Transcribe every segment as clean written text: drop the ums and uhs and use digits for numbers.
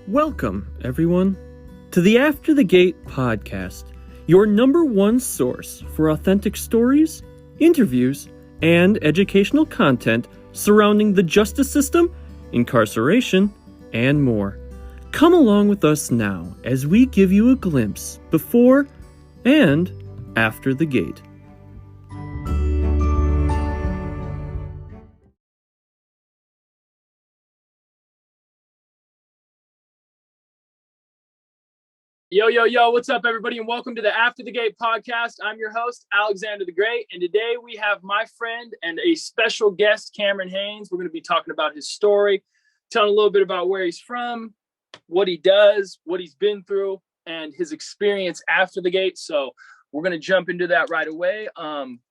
Welcome, everyone, to the After the Gate podcast, your number one source for authentic stories, interviews, and educational content surrounding the justice system, incarceration, and more. Come along with us now as we give you a glimpse before and after the gate. Yo, what's up, everybody, and welcome to the After the Gate podcast. I'm your host, Alexander the Great, and today we have my friend and a special guest, Kameron Haimes. We're going to be talking about his story, telling a little bit about where he's from, what he does, what he's been through, and his experience after the gate. So we're going to jump into that right away.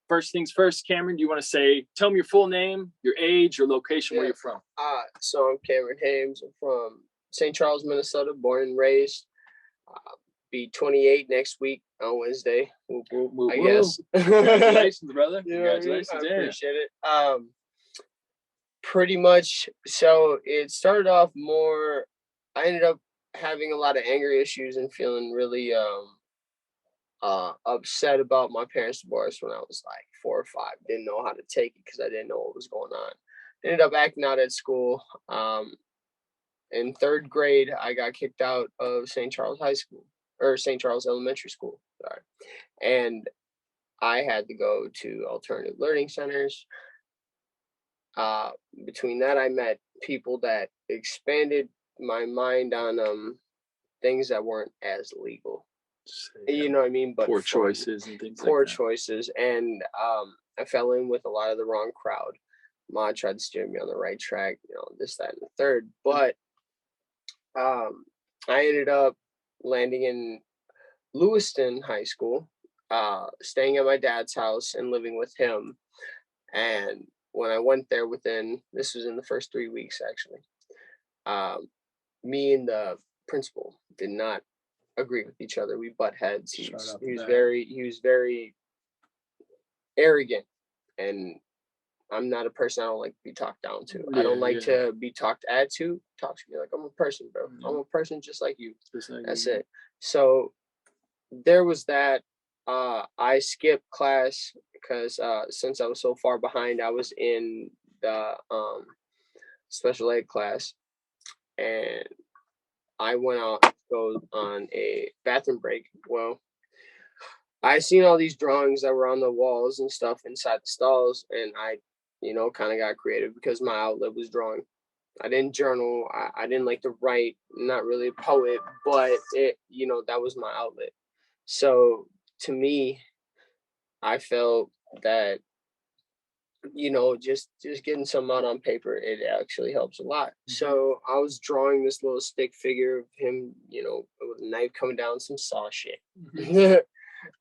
First things first, Kameron, do you want to tell me your full name, your age, your location, where you're from? So I'm Kameron Haimes. I'm from St. Charles, Minnesota, born and raised. Be 28 next week on Wednesday. I guess. Congratulations, brother. Congratulations. I appreciate it. Pretty much. So it started off more. I ended up having a lot of anger issues and feeling really upset about my parents' divorce when I was like 4 or 5. Didn't know how to take it because I didn't know what was going on. Ended up acting out at school. In 3rd grade, I got kicked out of St. Charles High School, or St. Charles Elementary School, sorry. And I had to go to alternative learning centers. Between that, I met people that expanded my mind on things that weren't as legal. You know what I mean? But poor choices and things poor like that. choices. And I fell in with a lot of the wrong crowd. Ma tried to steer me on the right track, this, that, and the third. But I ended up landing in Lewiston High School, staying at my dad's house and living with him. And when I went there this was in the first 3 weeks, actually, me and the principal did not agree with each other. We butt heads. He was very arrogant, and I'm not a person I don't like to be talked down to. I don't like to be talked at to. Talk to me like I'm a person, bro. I'm a person just like you. That's it. So there was that. I skipped class because since I was so far behind, I was in the special ed class, and I went out to go on a bathroom break. Well, I seen all these drawings that were on the walls and stuff inside the stalls, and I kind of got creative because my outlet was drawing. I didn't journal. I didn't like to write. Not really a poet, but that was my outlet. So to me, I felt that, just getting something out on paper, it actually helps a lot. So I was drawing this little stick figure of him, with a knife coming down some saw shit.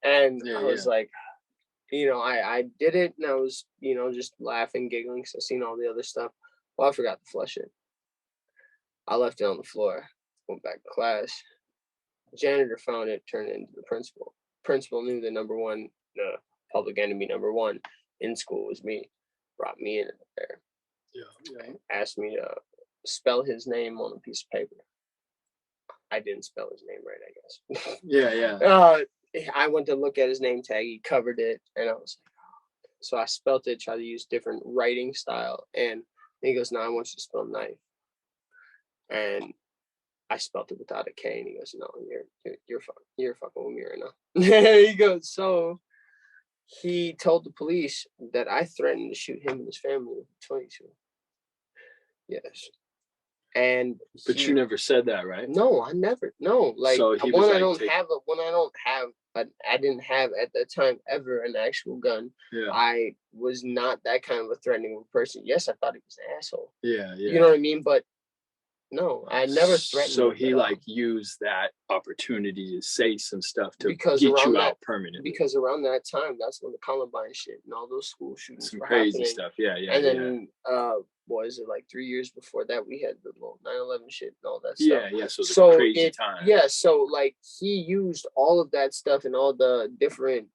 And I was like, I did it, and I was, just laughing, giggling, because I seen all the other stuff. Well, I forgot to flush it. I left it on the floor, went back to class. Janitor found it, turned it into the principal. Principal knew the public enemy number one in school was me. Brought me in there. Yeah. Asked me to spell his name on a piece of paper. I didn't spell his name right, I guess. Yeah. I went to look at his name tag. He covered it, and I was like, oh. So I spelt it, tried to use different writing style, and he goes, "No, I want you to spell knife." And I spelt it without a K, and he goes, "No, you're fucking with me right now." He goes, so he told the police that I threatened to shoot him and his family with 22. Yes. But you never said that, right? No, I never. No, like so I didn't have at that time ever an actual gun. Yeah. I was not that kind of a threatening person. Yes, I thought he was an asshole. Yeah. You know what I mean? But no, I never threatened. So he used that opportunity to say some stuff to get you out permanently. Because around that time, that's when the Columbine shit and all those school shootings some were crazy happening. Stuff. Yeah. And then like 3 years before that, we had the little 9/11 shit and all that stuff. Yeah. So it was a crazy time. Yeah. So like he used all of that stuff and all the different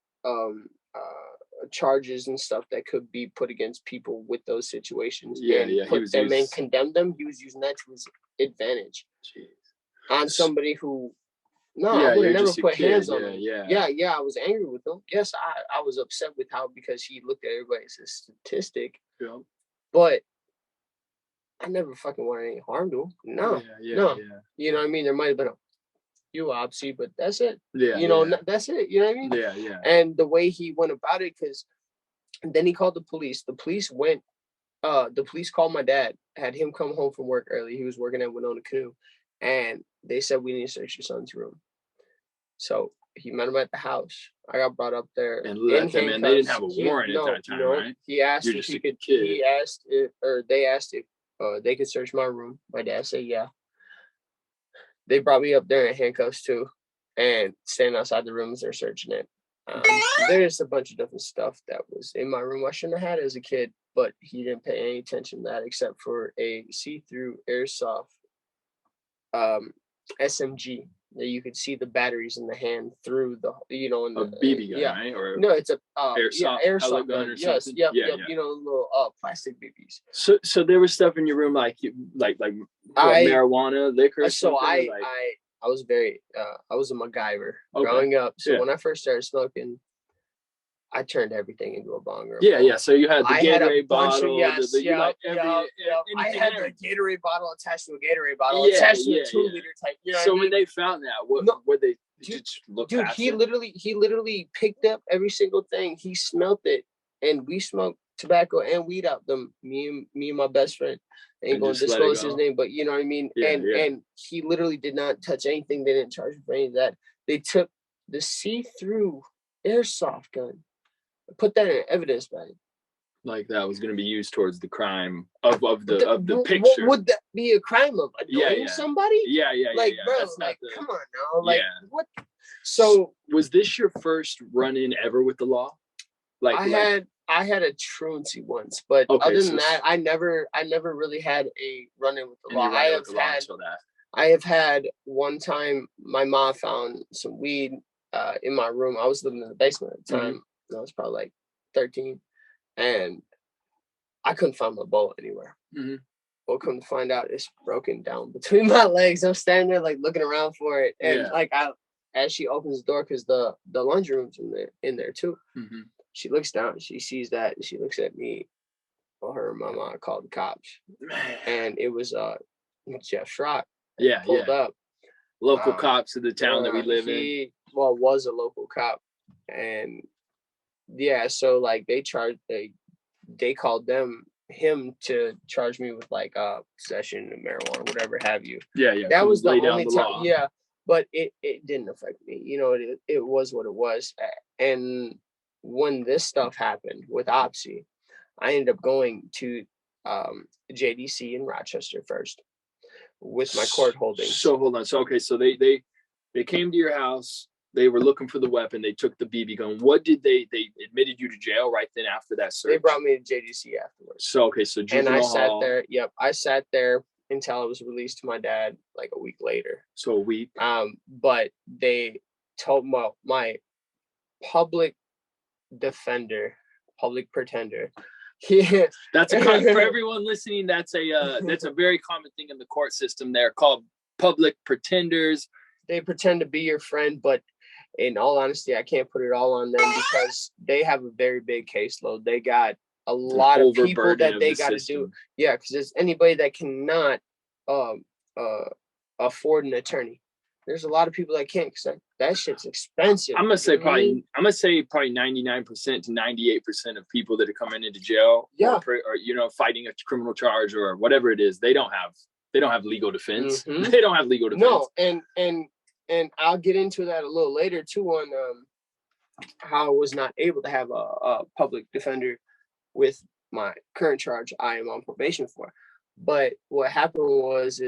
charges and stuff that could be put against people with those situations. Put them and condemn them. He was using that to his advantage. Jeez. on somebody who, no, Yeah, I would you're have never just a put kid. hands on Yeah, him. yeah. I was angry with him. Yes, I was upset with how, because he looked at everybody as a statistic, Yeah. but I never fucking wanted any harm to him. No, no. Yeah. You know what I mean? There might have been a few obviously, but that's it. Yeah, You know, yeah. that's it. You know what I mean? Yeah, yeah. And the way he went about it, because then he called the police. The police called my dad, had him come home from work early. He was working at Winona Canoe, and they said, we need to search your son's room. So he met him at the house. I got brought up there And in let them in. They didn't have a handcuffs. warrant at that time, right? He asked You're if just he a could. kid. He asked if, or they asked if they could search my room. My dad said yeah. They brought me up there in handcuffs too, and standing outside the rooms, they're searching it. There's a bunch of different stuff that was in my room I shouldn't have had as a kid, but he didn't pay any attention to that except for a see-through airsoft SMG that you could see the batteries in the hand through the, in A the BB gun, right? Or no, it's a airsoft gun or yes, something? yep, Yeah. little plastic BBs. So there was stuff in your room like marijuana, liquor, or So something? I was I was a MacGyver Okay. growing up. So Yeah. when I first started smoking, I turned everything into a bong or a Yeah, bong. yeah. So you had the Gatorade bottle. I had the Gatorade bottle attached to a Gatorade bottle, attached to a 2 liter type. You know so what I when mean? they found that, what they just look Dude, past he it? literally picked up every single thing. He smelled it, and we smoked tobacco and weed out them. Me and my best friend. I ain't And gonna just let it disclose his go? name, but you know what I mean. Yeah, And he literally did not touch anything. They didn't charge him for any of that. They took the see-through airsoft gun, put that in evidence bag. Like that was going to be used towards the crime of the picture. What would that be a crime of? Annoying somebody? Yeah. Like, bro, That's like, not come on now. Like, what? So was this your first run-in ever with the law? I had a truancy once, but other than that, I never really had a run-in with the law. I have had one time my mom found some weed in my room. I was living in the basement at the time. Mm-hmm. I was probably like 13, and I couldn't find my bowl anywhere. Mm-hmm. Well, come to find out, it's broken down between my legs. I'm standing there like looking around for it, and as she opens the door, because the laundry room's in there too. Mm-hmm. She looks down, she sees that, and she looks at me. Well, her and my mom called the cops, and it was Jeff Schrock. Pulled up. Local cops of the town that we live in. Well, was a local cop, and so like they called him to charge me with like possession of marijuana, whatever have you. Yeah. That was the only time. Yeah, but it didn't affect me. You know, it was what it was. And when this stuff happened with Opsy, I ended up going to JDC in Rochester first with my court holdings. So hold on. So they came to your house. They were looking for the weapon. They took the BB gun. What did they admitted you to jail right then after that search? They brought me to JDC afterwards. So juvenile and I sat hall. there. Yep, I sat there until I was released to my dad like a week later. So a week. But they told my public pretender. Yeah. That's for everyone listening. That's a very common thing in the court system. They're called public pretenders. They pretend to be your friend, but in all honesty, I can't put it all on them because they have a very big caseload. They got a lot of people that they got to do. Yeah, because there's anybody that cannot afford an attorney. There's a lot of people that can't, because that shit's expensive. I'm gonna say probably 99% to 98% of people that are coming into jail, or fighting a criminal charge or whatever it is, they don't have legal defense. Mm-hmm. They don't have legal defense. No, and I'll get into that a little later too on how I was not able to have a public defender with my current charge I am on probation for. But what happened was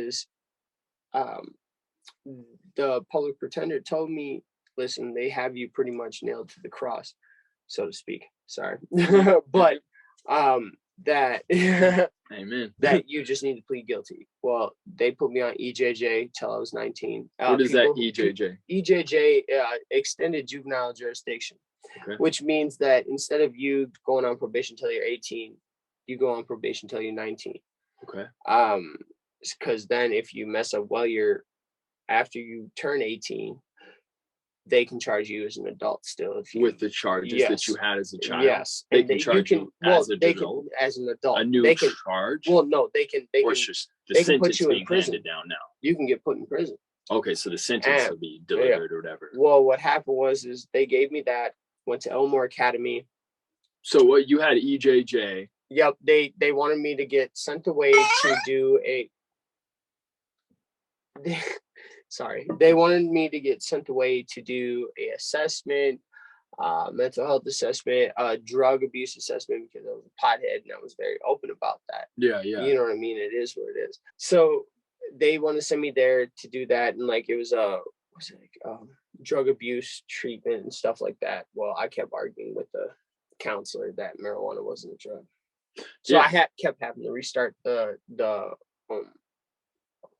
the public pretender told me, listen, they have you pretty much nailed to the cross, so to speak. Sorry. But that amen, that you just need to plead guilty. Well, they put me on EJJ till I was 19. What is that EJJ? EJJ, extended juvenile jurisdiction, which means that instead of you going on probation till you're 18, you go on probation till you're 19. Okay. Because then if you mess up while you're after you turn 18, they can charge you as an adult still. If you, with the charges that you had as a child. Yes. They can charge you as an adult. As an adult. A new charge? Well, no, they can Just the sentence being handed down now. You can get put in prison. Okay, so the sentence will be delivered or whatever. Well, what happened is they gave me that, went to Elmore Academy. So what you had EJJ. Yep, they wanted me to get sent away to do a they wanted me to get sent away to do a assessment, mental health assessment, drug abuse assessment, because I was a pothead and I was very open about that. Yeah. You know what I mean? It is what it is. So they want to send me there to do that, and like it was drug abuse treatment and stuff like that. Well, I kept arguing with the counselor that marijuana wasn't a drug, so I kept having to restart the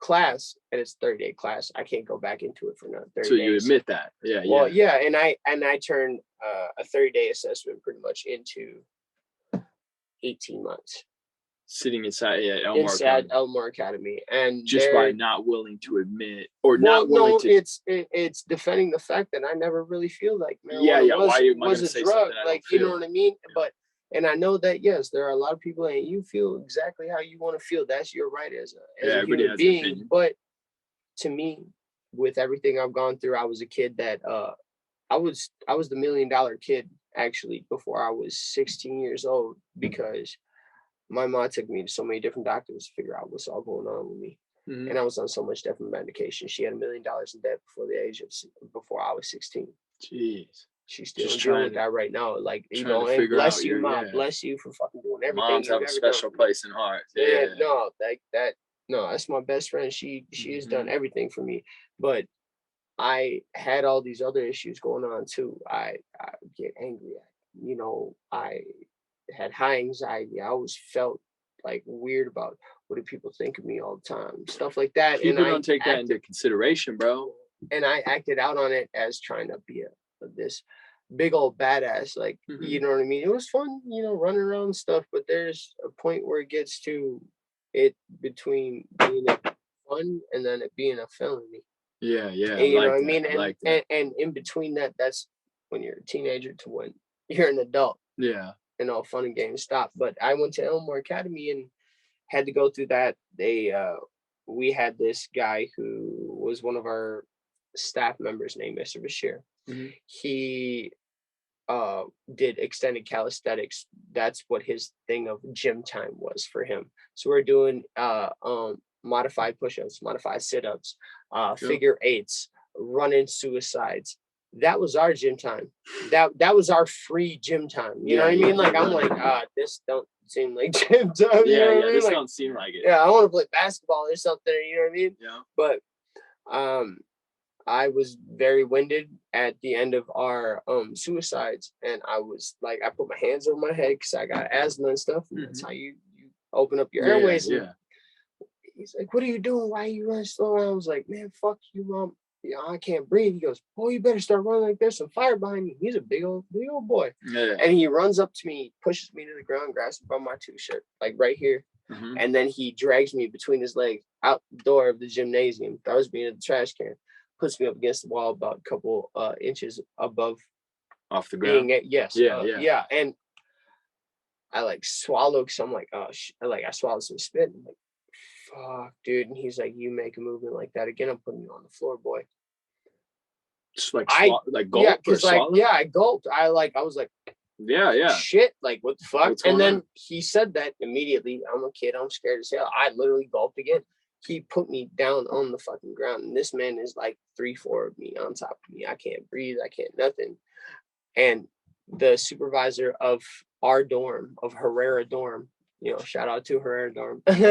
class, and it's 30-day class. I can't go back into it for another 30 days. So you admit that? Yeah. Well, yeah, and I turned a 30-day assessment pretty much into 18 months. Sitting inside Elmore Academy, and just by not willing to admit or not willing to. It's defending the fact that I never really feel like marijuana was a drug. Like, you know what I mean? Yeah. And I know that, yes, there are a lot of people, and you feel exactly how you want to feel. That's your right as a human being. But to me, with everything I've gone through, I was a kid that I was the $1 million kid actually before I was 16 years old, because my mom took me to so many different doctors to figure out what's all going on with me. Mm-hmm. And I was on so much different medication. She had $1 million in debt before I was 16. Jeez. She's still dealing with that right now. Like, you know, and bless you, Mom. Bless you for fucking doing everything. Moms have a special place in heart. Yeah. No, like that. No, that's my best friend. She has done everything for me. But I had all these other issues going on too. I get angry. I had high anxiety. I always felt like weird about what do people think of me all the time, stuff like that. People don't take that into consideration, bro. And I acted out on it as trying to be this big old badass, like, you know what I mean? It was fun, running around and stuff, but there's a point where it gets to it between being fun and then it being a felony. Yeah. And, you know what I mean? And in between that, that's when you're a teenager to when you're an adult. Yeah. And all fun and games stop. But I went to Elmore Academy and had to go through that. We had this guy who was one of our staff members named Mr. Bashir. Mm-hmm. He did extended calisthenics. That's what his thing of gym time was for him. So we're doing modified push-ups, modified sit-ups, figure eights, running suicides. That was our gym time. That was our free gym time. You know what I mean? Like, I'm like, this don't seem like gym time. You know what I mean? This like, don't seem like it. Yeah, I want to play basketball or something. You know what I mean? Yeah. But I was very winded at the end of our suicides, and I was like, I put my hands over my head because I got asthma and stuff. And that's how you open up your airways. Yeah. He's like, "What are you doing? Why are you running slow?" And I was like, "Man, fuck you, Mom. I can't breathe." He goes, "Boy, you better start running, like there's some fire behind you." He's a big old boy. Yeah. And he runs up to me, pushes me to the ground, grabs me by my t-shirt, like right here. Mm-hmm. And then he drags me between his legs out the door of the gymnasium, throws me in the trash can, puts me up against the wall about a couple inches above off the ground. Yeah. And I like swallowed, because I'm like, oh, I swallowed some spit. I'm like, fuck, dude. And he's like, you make a movement like that again, I'm putting you on the floor, boy. Just like gulp. Yeah, because I gulped. I was like, shit, like what the fuck? And then he said that immediately. I'm a kid, I'm scared as hell. I literally gulped again. He put me down on the fucking ground, and this man is like 3-4 of me on top of me. I can't breathe, I can't nothing. And the supervisor of our dorm, of Herrera dorm, shout out to Herrera dorm. Only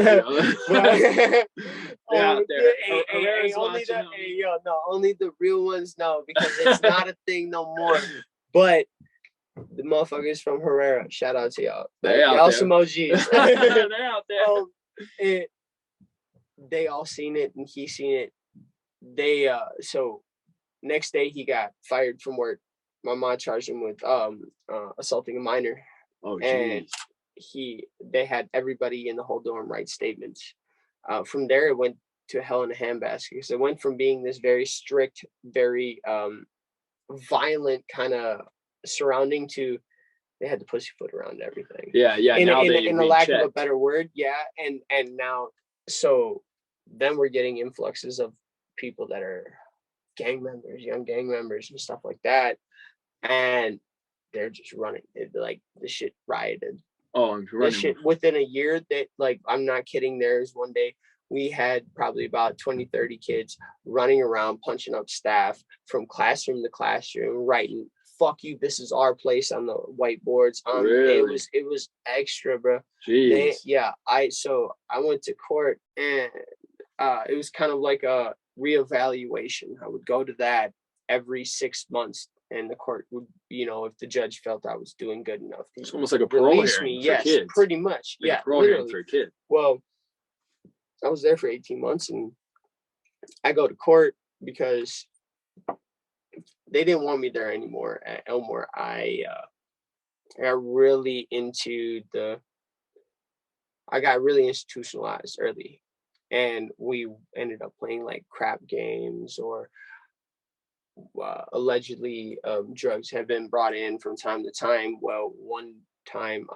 the real ones know, because it's not a thing no more. But the motherfuckers from Herrera, shout out to y'all. Y'all some OGs. They're out there. They all seen it, and he seen it. So next day he got fired from work. My mom charged him with assaulting a minor. Oh, geez. And they had everybody in the whole dorm write statements. From there, it went to a hell in a handbasket, because it went from being this very strict, very violent kind of surrounding to they had the pussyfoot around everything. Yeah. In Now a lack of a better word. Yeah. And now, so then we're getting influxes of people that are gang members, young gang members and stuff like that. And they're just running. It'd be like the shit rioted. Oh, I'm running. The shit within a year, that, like, I'm not kidding. There's one day we had probably about 20, 30 kids running around, punching up staff from classroom to classroom, writing "fuck you, this is our place" on the whiteboards. Really? It was extra, bro. Jeez. So I went to court, and it was kind of like a reevaluation. I would go to that every 6 months, and the court would, if the judge felt I was doing good enough, It's almost like a parole hearing for yes, kids. pretty much. Like yeah, a parole hearing for a kid. Well, I was there for 18 months, and I go to court because they didn't want me there anymore at Elmore. I got really institutionalized early, and we ended up playing like crap games, or allegedly drugs have been brought in from time to time. Well, one time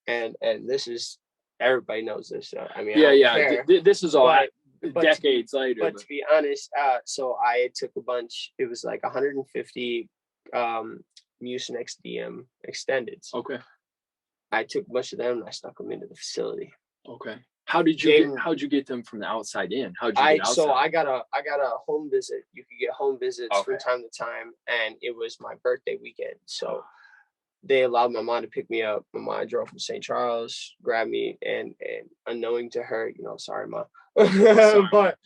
and this is, everybody knows this. This is all decades later. But to be honest, so I took a bunch. It was like 150 Mucinex DM extendeds. Okay. I took a bunch of them and I stuck them into the facility. Okay. How'd you get them from the outside in? How'd you get outside? So I got a home visit. You could get home visits from time to time, and it was my birthday weekend. So they allowed my mom to pick me up. My mom drove from St. Charles, grabbed me, and unknowing to her, sorry, Ma. But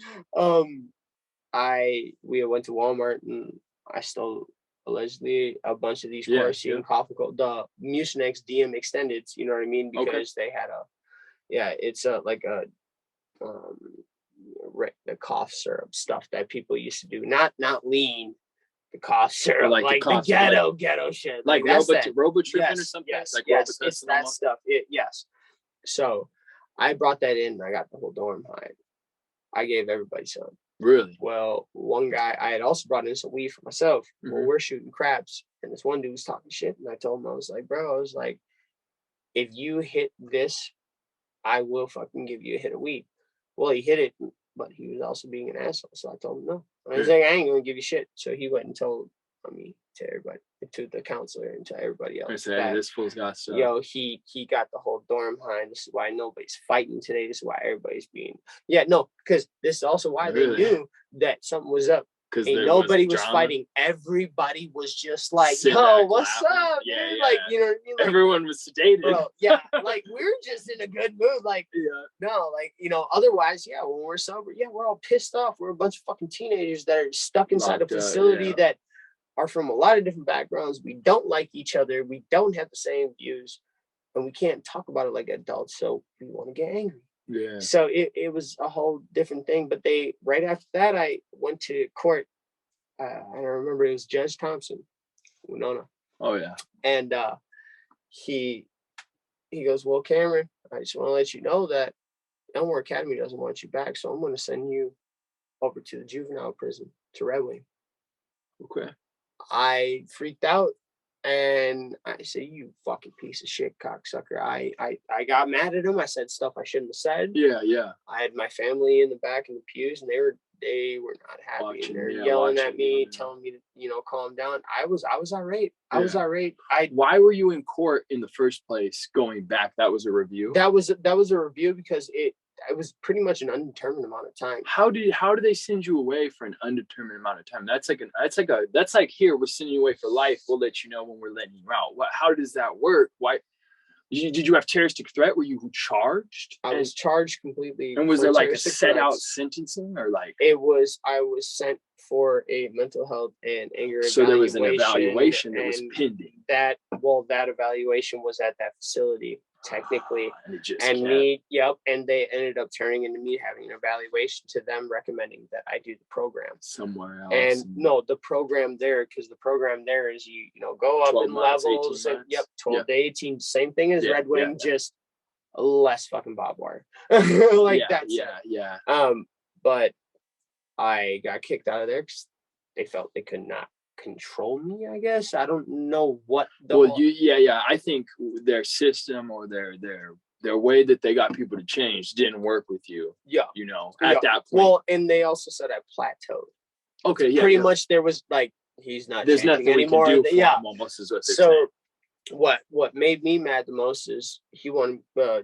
we went to Walmart, and I stole allegedly a bunch of these Chloroquine cough cold, the Mucinex DM extendeds, you know what I mean? Because they had it's the cough syrup stuff that people used to do, not lean, the cough syrup, like the ghetto shit, like Robitussin or something. Yes, it's that stuff. Yes. So I brought that in, and I got the whole dorm hide. I gave everybody some. Really? Well, one guy, I had also brought in some weed for myself. Mm-hmm. Well, we're shooting craps, and this one dude was talking shit, and I told him, I was like, if you hit this, I will fucking give you a hit of weed. Well, he hit it, but he was also being an asshole. So I told him no. I was like, I ain't gonna give you shit. So he went and told me, to everybody, to the counselor, and to everybody else. This fool's got stuff. He got the whole dorm behind. This is why nobody's fighting today. This is why everybody's because this is also why they knew that something was up. Because nobody was fighting. Everybody was just like, yo, what's up? Yeah, dude? Like, you know what I mean? Like, everyone was sedated. Bro, yeah, like we're just in a good mood. Like, no, like, otherwise, when we're sober, we're all pissed off. We're a bunch of fucking teenagers that are stuck inside a facility that are from a lot of different backgrounds. We don't like each other. We don't have the same views, and we can't talk about it like adults. So we want to get angry. Yeah. So it was a whole different thing. But right after that, I went to court. And I remember it was Judge Thompson, Winona. Oh yeah. And he goes, well, Cameron, I just want to let you know that Elmore Academy doesn't want you back, so I'm going to send you over to the juvenile prison, to Red Wing. Okay. I freaked out. And I said, you fucking piece of shit, cocksucker. I got mad at him. I said stuff I shouldn't have said. Yeah. I had my family in the back in the pews, and they were not happy. And they're yelling at me, telling me to calm down. I was irate. I was irate. Why were you in court in the first place going back? That was a review? That was a review because it was pretty much an undetermined amount of time. How do they send you away for an undetermined amount of time? That's like here, we're sending you away for life. We'll let you know when we're letting you out. How does that work? Why did you have terroristic threat? Were you charged? I was charged completely. And was there like a set out sentencing, or like I was sent for a mental health and anger evaluation. So there was an evaluation that was pending. That evaluation was at that facility. Technically, and they ended up turning into me having an evaluation to them recommending that I do the program somewhere else. And no, the program there, because the program there is you go up in levels, and 12 to 18, same thing as Red Wing, just less fucking barbed wire. Like that's yeah. But I got kicked out of there because they felt they could not control me, I guess. I don't know what I think their system or their way that they got people to change didn't work with you. Yeah. You know, at that point. Well, and they also said I plateaued. Okay, yeah. Pretty much there was like he's not there's changing nothing anymore. we can do for him, almost is what they're saying. What made me mad the most is he wanted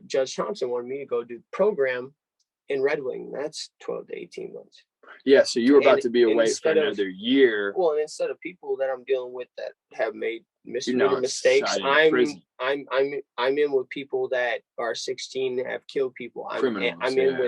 Judge Thompson wanted me to go do the program in Red Wing. That's 12 to 18 months. Yeah, so you were about to be away for another year. Well, and instead of people that I'm dealing with that have made mistakes, I'm in with people that are 16 that have killed people. I'm in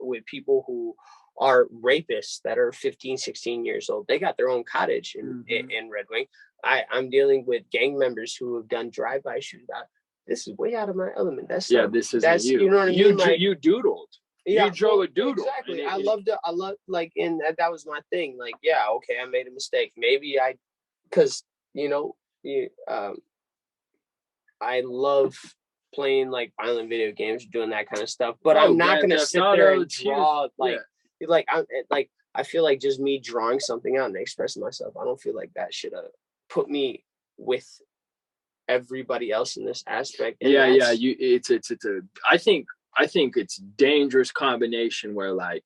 with people who are rapists that are 15, 16 years old. They got their own cottage in Red Wing. I'm dealing with gang members who have done drive-by shootout. This is way out of my element. That's you. You know what I mean? You doodled. Yeah, you drove a doodle. Exactly. I love like, and that was my thing. Like, yeah, okay, I made a mistake. Maybe because I love playing like violent video games, doing that kind of stuff. But I'm not gonna sit there and draw I feel like just me drawing something out and expressing myself. I don't feel like that should have put me with everybody else in this aspect. And I think it's dangerous combination where like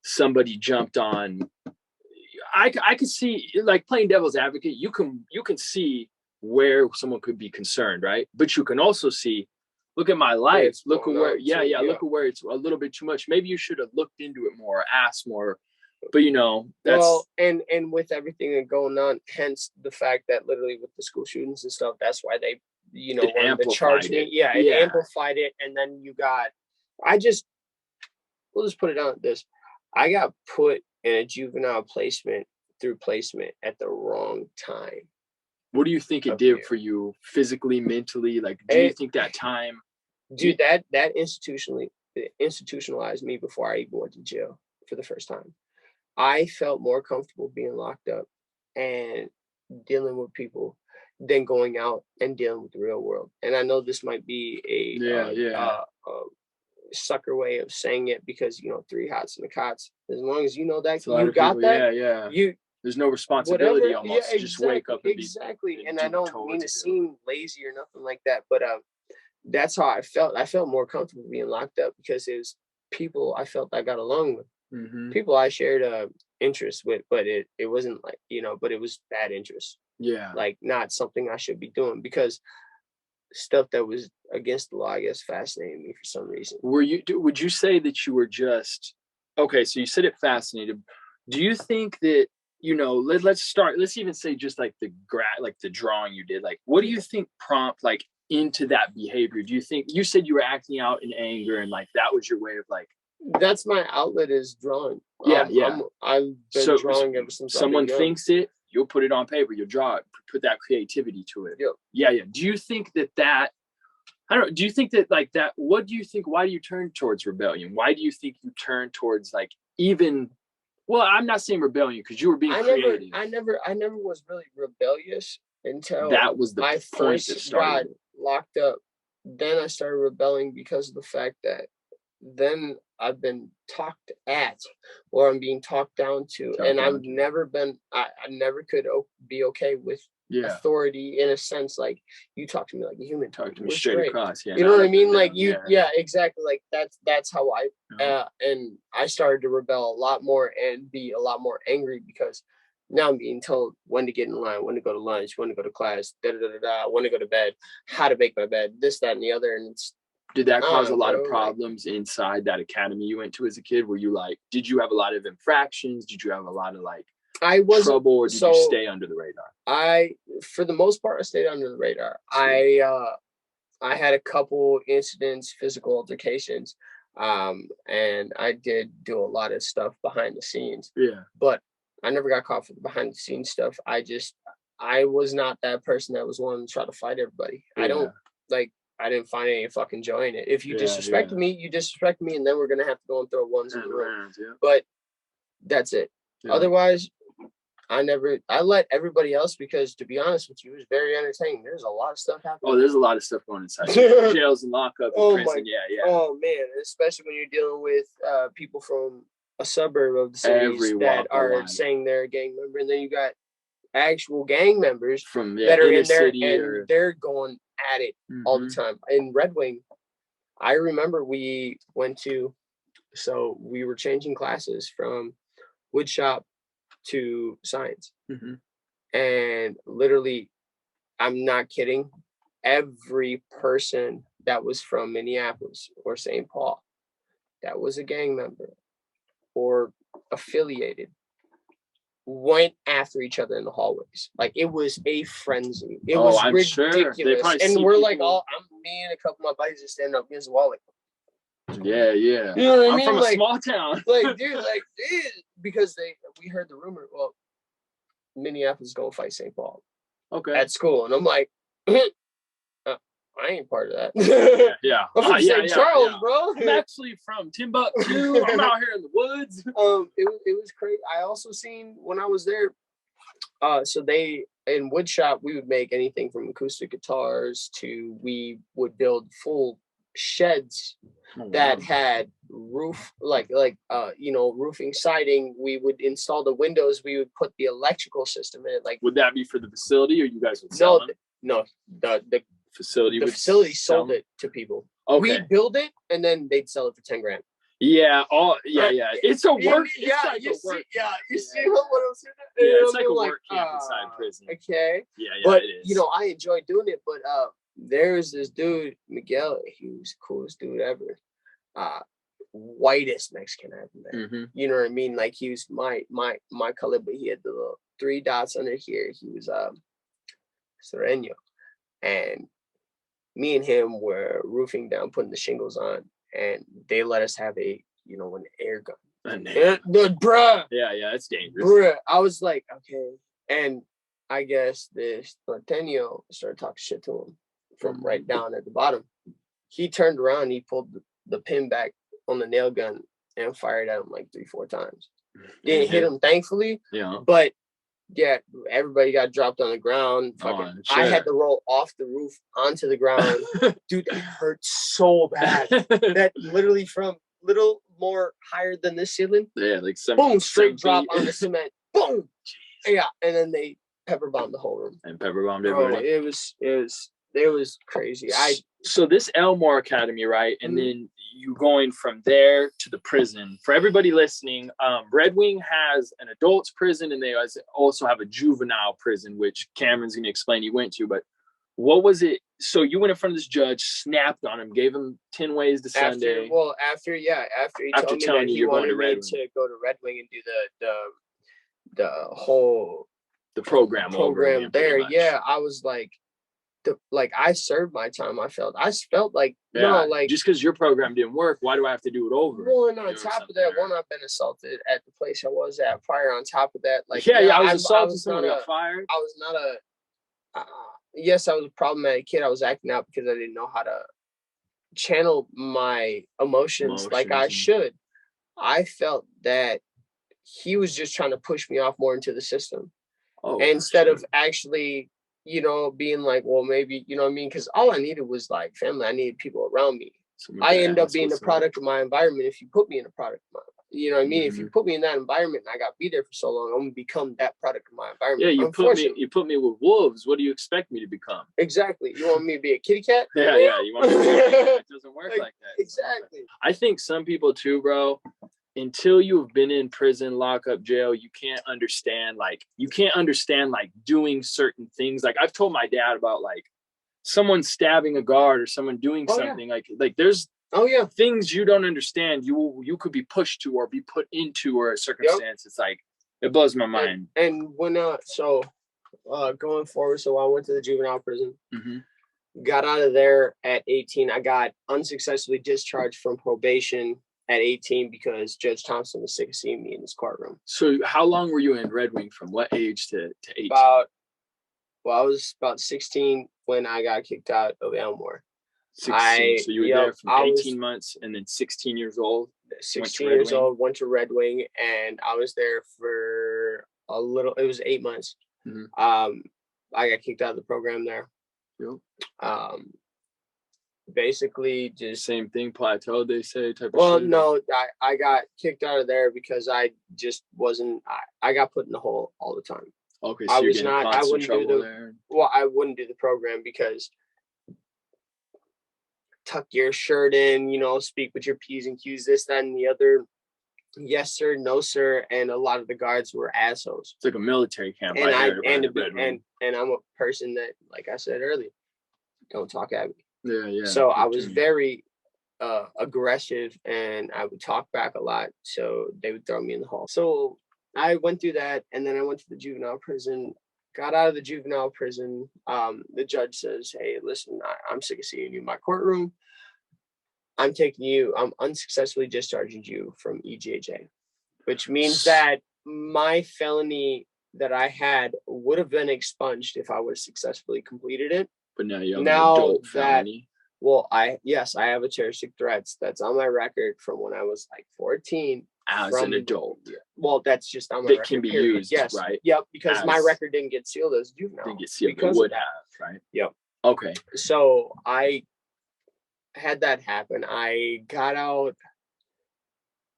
somebody jumped on. I could see like playing devil's advocate. You can see where someone could be concerned, right? But you can also see, look at my life. Look at where, look at where it's a little bit too much. Maybe you should have looked into it more, asked more. But that's and with everything going on, hence the fact that literally with the school shootings and stuff, that's why they wanted to charge me. It amplified it. And then we'll just put it on this. I got put in a juvenile placement through placement at the wrong time. What do you think it did for you physically, mentally? Like, do you think that time? Dude, that institutionalized me before I even went to jail for the first time. I felt more comfortable being locked up and dealing with people than going out and dealing with the real world. And I know this might be a sucker way of saying it because 3 hots and the cots. As long as you know that you got that, there's no responsibility whatever, almost. Just wake up and and I don't mean to seem lazy or nothing like that, but that's how I felt. I felt more comfortable being locked up because it was people I felt I got along with. People I shared interests with, but it wasn't like but it was bad interest. Like not something I should be doing because stuff that was against the law, I guess, fascinated me for some reason. Would you say that you were just okay? So you said it fascinated. Do you think that let's even say just like the drawing you did, like what do you think prompt like into that behavior? Do you think you said you were acting out in anger and like that was your way of like that's my outlet is drawing. I've been drawing ever since someone thinks it, you'll put it on paper, you'll draw it, put that creativity to it. Do you think that I don't know, do you think that like that, what do you think, why do you turn towards rebellion? Why do you think you turn towards like even, well, I'm not saying rebellion because you were being creative. I never was really rebellious until that was my first got locked up. Then I started rebelling because of the fact that then I've been talked at or I'm being talked down to. And I've never been, I never could be okay with authority in a sense. Like you talk to me like a human. Talk to me straight across. You know what I mean? Like exactly. Like that's how and I started to rebel a lot more and be a lot more angry because now I'm being told when to get in line, when to go to lunch, when to go to class, when to go to bed, how to make my bed, this, that, and the other. And did that cause a lot of problems inside that academy you went to as a kid? Were you like, did you have a lot of infractions? Did you have a lot of like trouble, or did you stay under the radar? For the most part, I stayed under the radar. I had a couple incidents, physical altercations, and I did do a lot of stuff behind the scenes. But I never got caught for the behind the scenes stuff. I was not that person that was wanting to try to fight everybody. I didn't find any fucking joy in it. If you disrespected me, you disrespect me, and then we're gonna have to go and throw ones in the room. But that's it. Otherwise, I let everybody else because, to be honest with you, it was very entertaining. There's a lot of stuff happening. Oh, there's a lot of stuff going inside jails and lockup and prison. Yeah. Oh man, especially when you're dealing with people from a suburb of the cities that are saying they're a gang member, and then you got actual gang members from that are in there and they're going at it all the time. In Red Wing, I remember we were changing classes from wood shop to science. And literally, I'm not kidding, every person that was from Minneapolis or St. Paul that was a gang member or affiliated went after each other in the hallways. Like, it was a frenzy. It was ridiculous. Sure. And we're like, me and a couple of my buddies just standing up against the wall, like, yeah. You know what I mean? I'm from a small town. dude, because we heard the rumor, well, Minneapolis is gonna fight St. Paul. Okay. At school. And I'm like, I ain't part of that. Yeah. I'm from St. Charles, bro. I'm actually from Timbuktu. I'm out here in the woods. It was crazy. I also seen when I was there, so they in woodshop, we would make anything from acoustic guitars to we would build full sheds that had roof roofing siding. We would install the windows, we would put the electrical system in it. Like, would that be for the facility, or you guys would sell them? No, the facility sold it to people. Okay. We build it and then they'd sell it for 10 grand. Yeah. It's a work. You see what I'm saying? It's like a work camp inside prison. Okay. Yeah, but it is. I enjoy doing it. But there's this dude, Miguel. He was the coolest dude ever. Whitest Mexican I ever met. You know what I mean? Like, he was my color, but he had the little 3 dots under here. He was Sereno, and me and him were roofing down, putting the shingles on, and they let us have an air gun. Bruh. Yeah, it's dangerous. Bruh. I was like, okay. And I guess this Norteño started talking shit to him from right down at the bottom. He turned around, he pulled the pin back on the nail gun and fired at him like 3-4 times. Didn't hit him, thankfully. Yeah. But yeah, everybody got dropped on the ground. I had to roll off the roof onto the ground. Dude, it hurt so bad. That literally from little more higher than this ceiling. Yeah, like boom, straight drop on the cement. Boom. Jeez. Yeah, and then they pepper bombed the whole room. And pepper bombed everybody. It was crazy. So this Elmore Academy, right? And then you going from there to the prison. For everybody listening, Red Wing has an adults prison, and they also have a juvenile prison, which Cameron's going to explain he went to. But what was it? So you went in front of this judge, snapped on him, gave him 10 ways to Sunday. After he told me that he wanted me to go to Red Wing and do the whole program there. Yeah, I was like, I served my time. I felt like just because your program didn't work, why do I have to do it over? Well, and on top of that, I've been assaulted at the place I was at prior. On top of that, I was assaulted. Someone got fired. I was not yes, I was a problematic kid. I was acting out because I didn't know how to channel my emotions like I should. I felt that he was just trying to push me off more into the system instead of actually, being like, well, maybe, you know what I mean? Because all I needed was like family. I needed people around me. I end up being a product of my environment. If you put me in a product of my, you know what I mean? If you put me in that environment and I got to be there for so long, I'm going to become that product of my environment. Yeah, you put me with wolves. What do you expect me to become? Exactly. You want me to be a kitty cat? Yeah. You want me to be a kitty cat? It doesn't work like that. Exactly. I think some people too, bro, until you've been in prison, lockup, jail, you can't understand doing certain things. Like, I've told my dad about like someone stabbing a guard or someone doing something like there's things you don't understand. You could be pushed to or be put into or a circumstance. It's like, it blows my mind. And when going forward, so I went to the juvenile prison, got out of there at 18. I got unsuccessfully discharged from probation at 18 because Judge Thompson was sick of seeing me in his courtroom. So how long were you in Red Wing, from what age to 18? I was about 16 when I got kicked out of Elmore. 16. So you were there from 18 months and then 16 years old? 16 years old, went to Red Wing, and I was there for it was 8 months. Mhm. I got kicked out of the program there. Yep. Basically just Same thing, plateaued, they say, type of well, shit. no, I got kicked out of there because I just wasn't. I got put in the hole all the time. Okay, so you're getting I constant wouldn't do trouble the there. well. I wouldn't do the program because tuck your shirt in, speak with your P's and Q's, this, that, and the other. Yes, sir. No, sir. And a lot of the guards were assholes. It's like a military camp. And I'm a person that, like I said earlier, don't talk at me. Yeah. So I was very aggressive, and I would talk back a lot. So they would throw me in the hall. So I went through that, and then I went to the juvenile prison. Got out of the juvenile prison. The judge says, "Hey, listen, I'm sick of seeing you in my courtroom. I'm unsuccessfully discharging you from EJJ," which means that my felony that I had would have been expunged if I would have successfully completed it. But now you have an adult felony. Well, I have a terroristic threats that's on my record from when I was like 14. As an adult. Well, that's just on my record. That can be period. used, yes. right? Yep, because my record didn't get sealed as juvenile. Didn't get sealed, but would have, right? Yep. Okay. So I had that happen. I got out,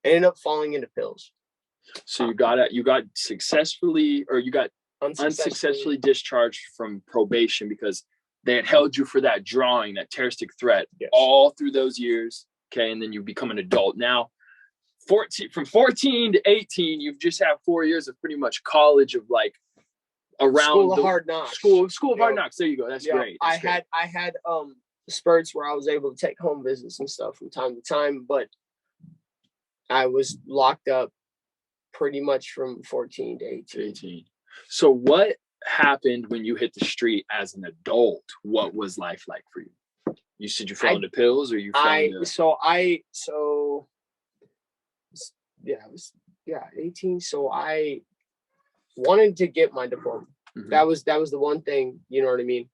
ended up falling into pills. So you got unsuccessfully discharged from probation because they had held you for that drawing, that terroristic threat, all through those years. Okay, and then you become an adult. Now, from 14 to 18, you've just had 4 years of pretty much college of like around School of Hard Knocks. School of Hard Knocks. There you go. That's great. I had spurts where I was able to take home visits and stuff from time to time, but I was locked up pretty much from 14 to 18. So what happened when you hit the street as an adult? What was life like for you? You said you fell into pills, or you fell into... I was 18. So I wanted to get my diploma. Mhm. That was the one thing, you know what I mean?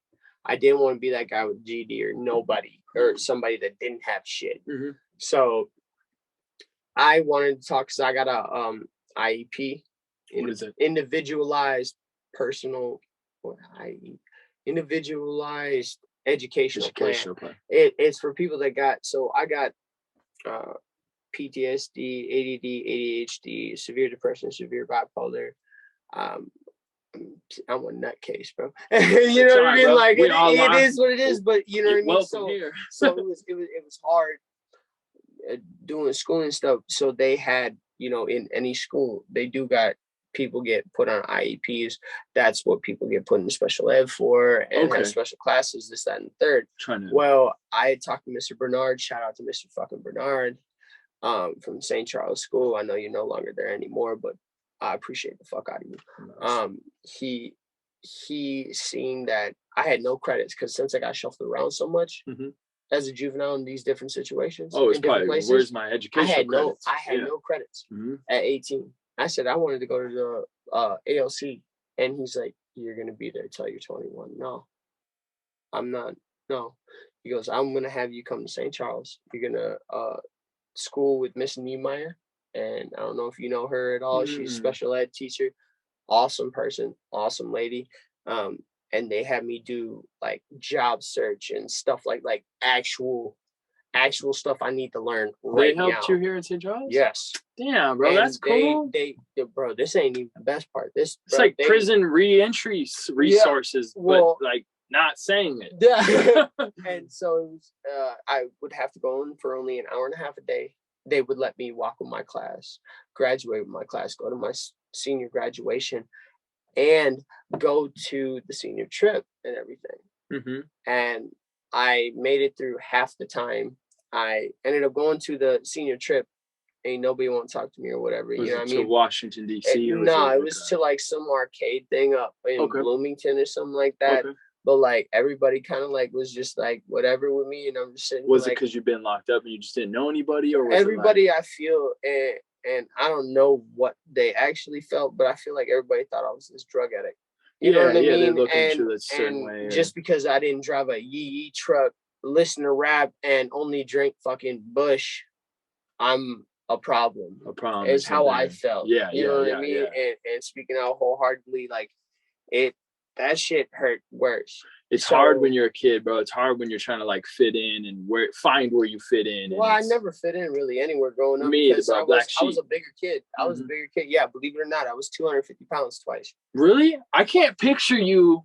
I didn't want to be that guy with GD or nobody or somebody that didn't have shit. Mm-hmm. So I wanted to talk because I got a IEP. What is it? Individualized educational plan. It's for people that I got PTSD, ADD, ADHD, severe depression, severe bipolar. I'm a nutcase, bro. You know what I mean? Bro. Like it is what it is, but you know what I mean. So it was hard doing school and stuff. So they had, in any school, they do got people get put on IEPs. That's what people get put in special ed for, and have special classes, this, that, and the third. Well, I talked to Mr. Bernard. Shout out to Mr. fucking Bernard from St. Charles School. I know you're no longer there anymore, but I appreciate the fuck out of you. He seen that I had no credits because since I got shuffled around so much as a juvenile in these different situations, it's probably places, where's my education? I had no credits at 18. I said I wanted to go to the ALC, and he's like, "You're gonna be there till you're 21." No, I'm not. No, he goes, "I'm gonna have you come to St. Charles. You're gonna school with Miss Niemeyer, and I don't know if you know her at all. She's a special ed teacher, awesome person, awesome lady. And they had me do like job search and stuff like actual stuff I need to learn right now." They helped you here in St. Charles? Yes. Damn, bro, and that's cool. Bro, this ain't even the best part. It's like prison reentry resources, but like not saying it. Yeah. And so it was, I would have to go in for only an hour and a half a day. They would let me walk with my class, graduate with my class, go to my senior graduation, and go to the senior trip and everything. And I made it through half the time. I ended up going to the senior trip. Ain't nobody want to talk to me or whatever. You know what I mean? To Washington, D.C.? No, it was to like some arcade thing up in Bloomington or something like that. But like everybody kind of like was just like whatever with me, and I'm just sitting. Was it because you've been locked up and you just didn't know anybody, or was everybody? I feel, and I don't know what they actually felt, but I feel like everybody thought I was this drug addict. You know what I mean? They look at you a certain way. Just because I didn't drive a yee truck, listen to rap, and only drink fucking Bush, I'm a problem. Is how I felt. Yeah, you know what I mean. Yeah. And speaking out wholeheartedly, like that shit hurt worse. It's hard when you're a kid, bro. It's hard when you're trying to like fit in and find where you fit in. Well, I never fit in really anywhere growing up because I was a bigger kid. I was a bigger kid. Yeah, believe it or not, I was 250 pounds twice. Really? I can't picture you.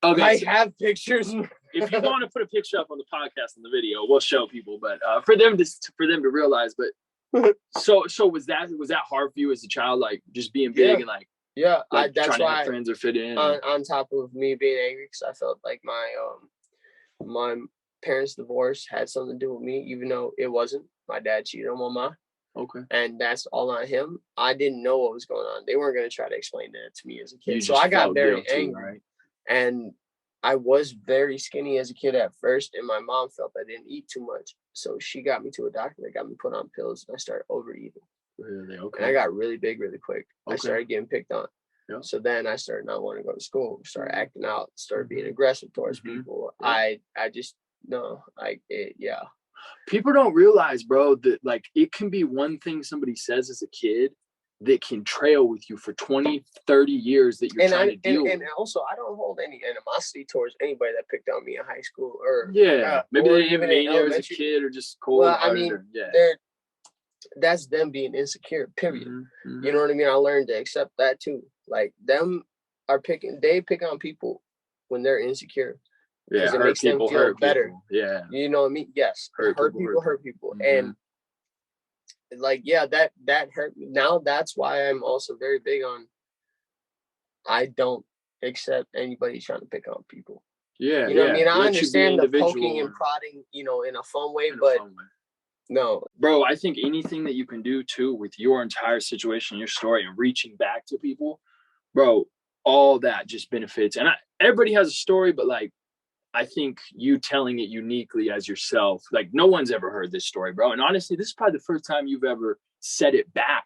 Okay, I have pictures. If you want to put a picture up on the podcast and the video, we'll show people. But for them to realize. But so was that hard for you as a child, like just being big and like. Yeah, like that's trying why to have friends or fit in. On top of me being angry, because I felt like my parents' divorce had something to do with me, even though it wasn't. My dad cheated on my mom. Okay. And that's all on him. I didn't know what was going on. They weren't going to try to explain that to me as a kid. So I got very angry. Right? And I was very skinny as a kid at first, and my mom felt I didn't eat too much. So she got me to a doctor that got me put on pills, and I started overeating. Really? Okay. And I got really big really quick. Okay. I started getting picked on. Yeah. So then I started not wanting to go to school, started acting out, started being aggressive towards people. Yeah. Yeah. People don't realize, bro, that like it can be one thing somebody says as a kid that can trail with you for 20, 30 years that you're trying to deal with. And also, I don't hold any animosity towards anybody that picked on me in high school or maybe or they didn't mean it as a kid or just cold. Well, I mean, that's them being insecure, period. You know what I mean? I learned to accept that too. Like they pick on people when they're insecure. Yeah, it makes them feel better. Yeah. You know what I mean? Yes. Hurt people. And like, yeah, that hurt me. Now that's why I'm also very big on I don't accept anybody trying to pick on people. Yeah. You know what I mean? I understand the poking and prodding, in a fun way, but no. Bro, I think anything that you can do too with your entire situation, your story, and reaching back to people, bro, all that just benefits. And everybody has a story, but like, I think you telling it uniquely as yourself, like no one's ever heard this story, bro. And honestly, this is probably the first time you've ever said it back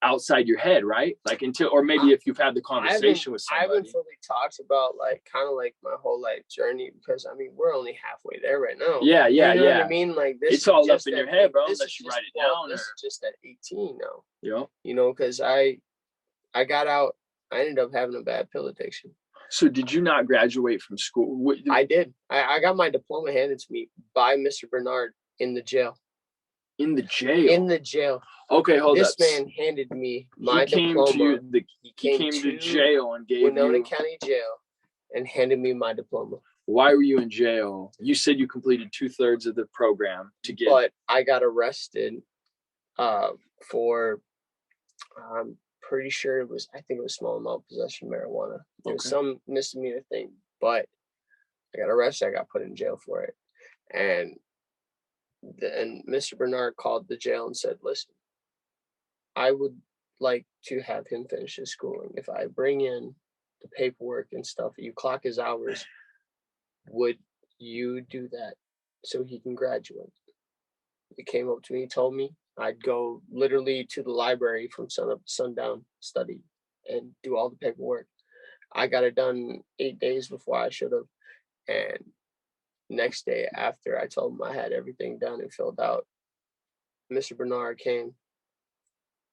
outside your head, right? Like or maybe if you've had the conversation with somebody. I haven't fully talked about like kind of like my whole life journey, because I mean we're only halfway there right now. Yeah. You know what I mean? Like this it's all up in your head, bro. Unless you write it down. This is just at 18 now. Yeah. Because I got out. I ended up having a bad pill addiction. So did you not graduate from school? I did. I got my diploma handed to me by Mr. Bernard in the jail. In the jail? In the jail. Okay, hold up. This man handed me my diploma. He came to jail and gave Winona County Jail and handed me my diploma. Why were you in jail? You said you completed 2/3 of the program to get. But I got arrested for pretty sure I think it was small amount of possession of marijuana. It was some misdemeanor thing, but I got arrested. I got put in jail for it. And then Mr. Bernard called the jail and said, listen, I would like to have him finish his schooling. If I bring in the paperwork and stuff, you clock his hours, would you do that so he can graduate? He came up to me, told me I'd go literally to the library from sun up to sundown, study, and do all the paperwork. I got it done 8 days before I should have. And next day after I told him I had everything done and filled out, Mr. Bernard came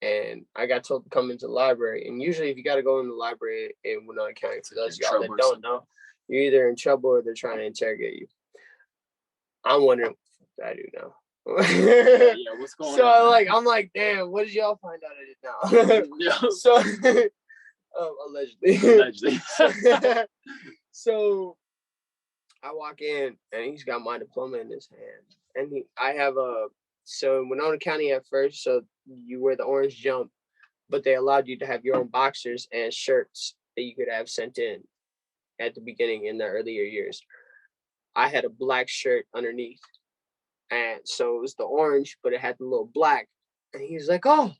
and I got told to come into the library. And usually if you got to go in the library in Winona County, for those of y'all that don't know, you're either in trouble or they're trying to interrogate you. I'm wondering what I do now. Yeah, what's going on? So I'm like, damn, what did y'all find out I did now? So allegedly. So I walk in and he's got my diploma in his hand. And so in Winona County at first, so you wear the orange jump, but they allowed you to have your own boxers and shirts that you could have sent in at the beginning in the earlier years. I had a black shirt underneath. And so it was the orange, but it had the little black. And he's like, oh,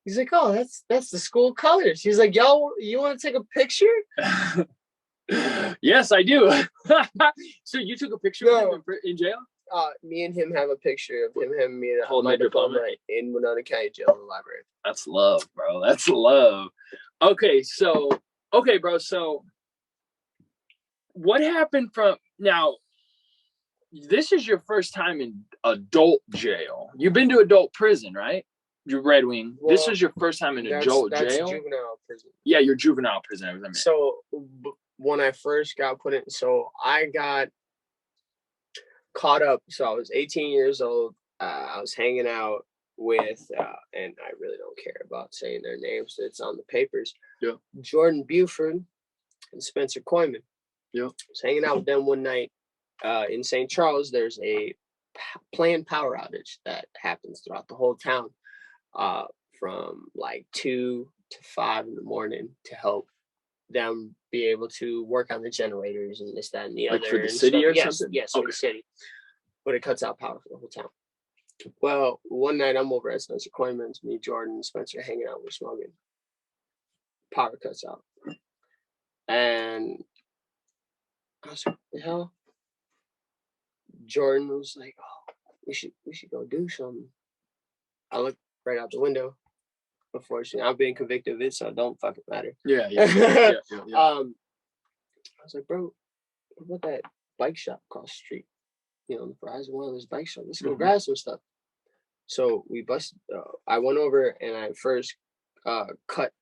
that's the school colors. He's like, yo, you want to take a picture? Yes, I do. So you took a picture of him in jail? Me and him have a picture of him having me my diploma in Winona County Jail in the library. That's love, bro. That's love. Okay, bro. So what happened from now? This is your first time in adult jail. You've been to adult prison, right? You're Red Wing. Well, this is your first time in adult that's jail? Juvenile prison. Yeah, you're juvenile prison. So when I first got put in, so I got caught up. So I was 18 years old. I was hanging out with, and I really don't care about saying their names. It's on the papers. Yeah. Jordan Buford and Spencer Coyman. Yeah. I was hanging out with them one night in St. Charles. There's a planned power outage that happens throughout the whole town from like 2 to 5 in the morning to help them be able to work on the generators and this, that, and the like other. For the city or something? Yes, for the city. But it cuts out power for the whole town. Well, one night I'm over at Spencer Coyman's, me, Jordan, and Spencer hanging out, we're smoking. Power cuts out. And I was like, what the hell? Jordan was like, oh, we should go do something. I looked right out the window. Unfortunately, I've been convicted of it, so it don't fucking matter. Yeah. I was like, bro, what about that bike shop across the street? You know, the Verizon one of those bike shops. Let's go grab some stuff. So we busted. I went over and I first cut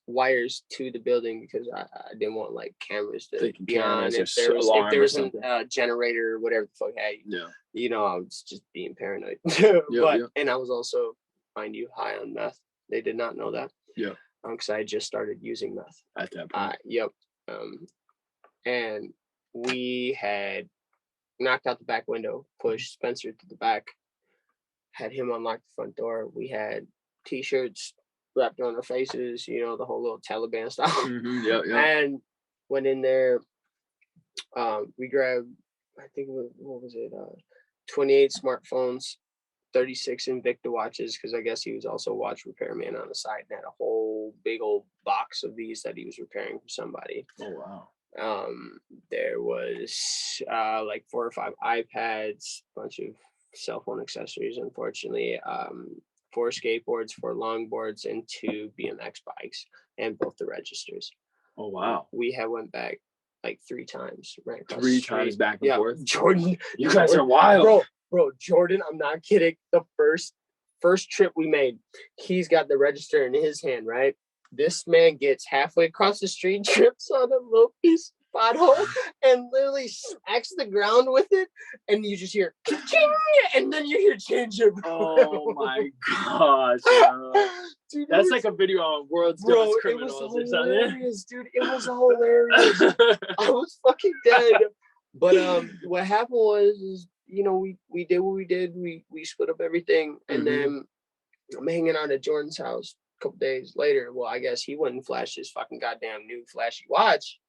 wires to the building because I didn't want like cameras to be on if there was a generator or whatever the fuck. Hey, you know, I was just being paranoid. And I was also, mind you, high on meth. They did not know that. Yeah. Because I had just started using meth at that point. Yep. And we had knocked out the back window, pushed Spencer to the back, had him unlock the front door. We had t-shirts wrapped on our faces, you know, the whole little Taliban style. And went in there. We grabbed, I think, what was it? 28 smartphones, 36 Invicta watches, because I guess he was also a watch repairman on the side and had a whole big old box of these that he was repairing for somebody. Oh, wow. There was like 4 or 5 iPads, a bunch of cell phone accessories, unfortunately, 4 skateboards, 4 longboards, and 2 BMX bikes, and both the registers. Oh, wow. We had went back like 3 times, right? 3 times back and forth. Jordan, you guys are wild. Bro, Jordan, I'm not kidding. The first trip we made, he's got the register in his hand, right? This man gets halfway across the street, trips on a little piece of pothole, and literally smacks the ground with it, and you just hear ka-ching, and then you hear change it. Oh my gosh. Dude, that's like a video on World's Dumbest Criminals or something. Dude, it was hilarious. I was fucking dead. But what happened was, you know, we did what we did. We split up everything, and then I'm hanging out at Jordan's house a couple days later. Well, I guess he wouldn't flash his fucking goddamn new flashy watch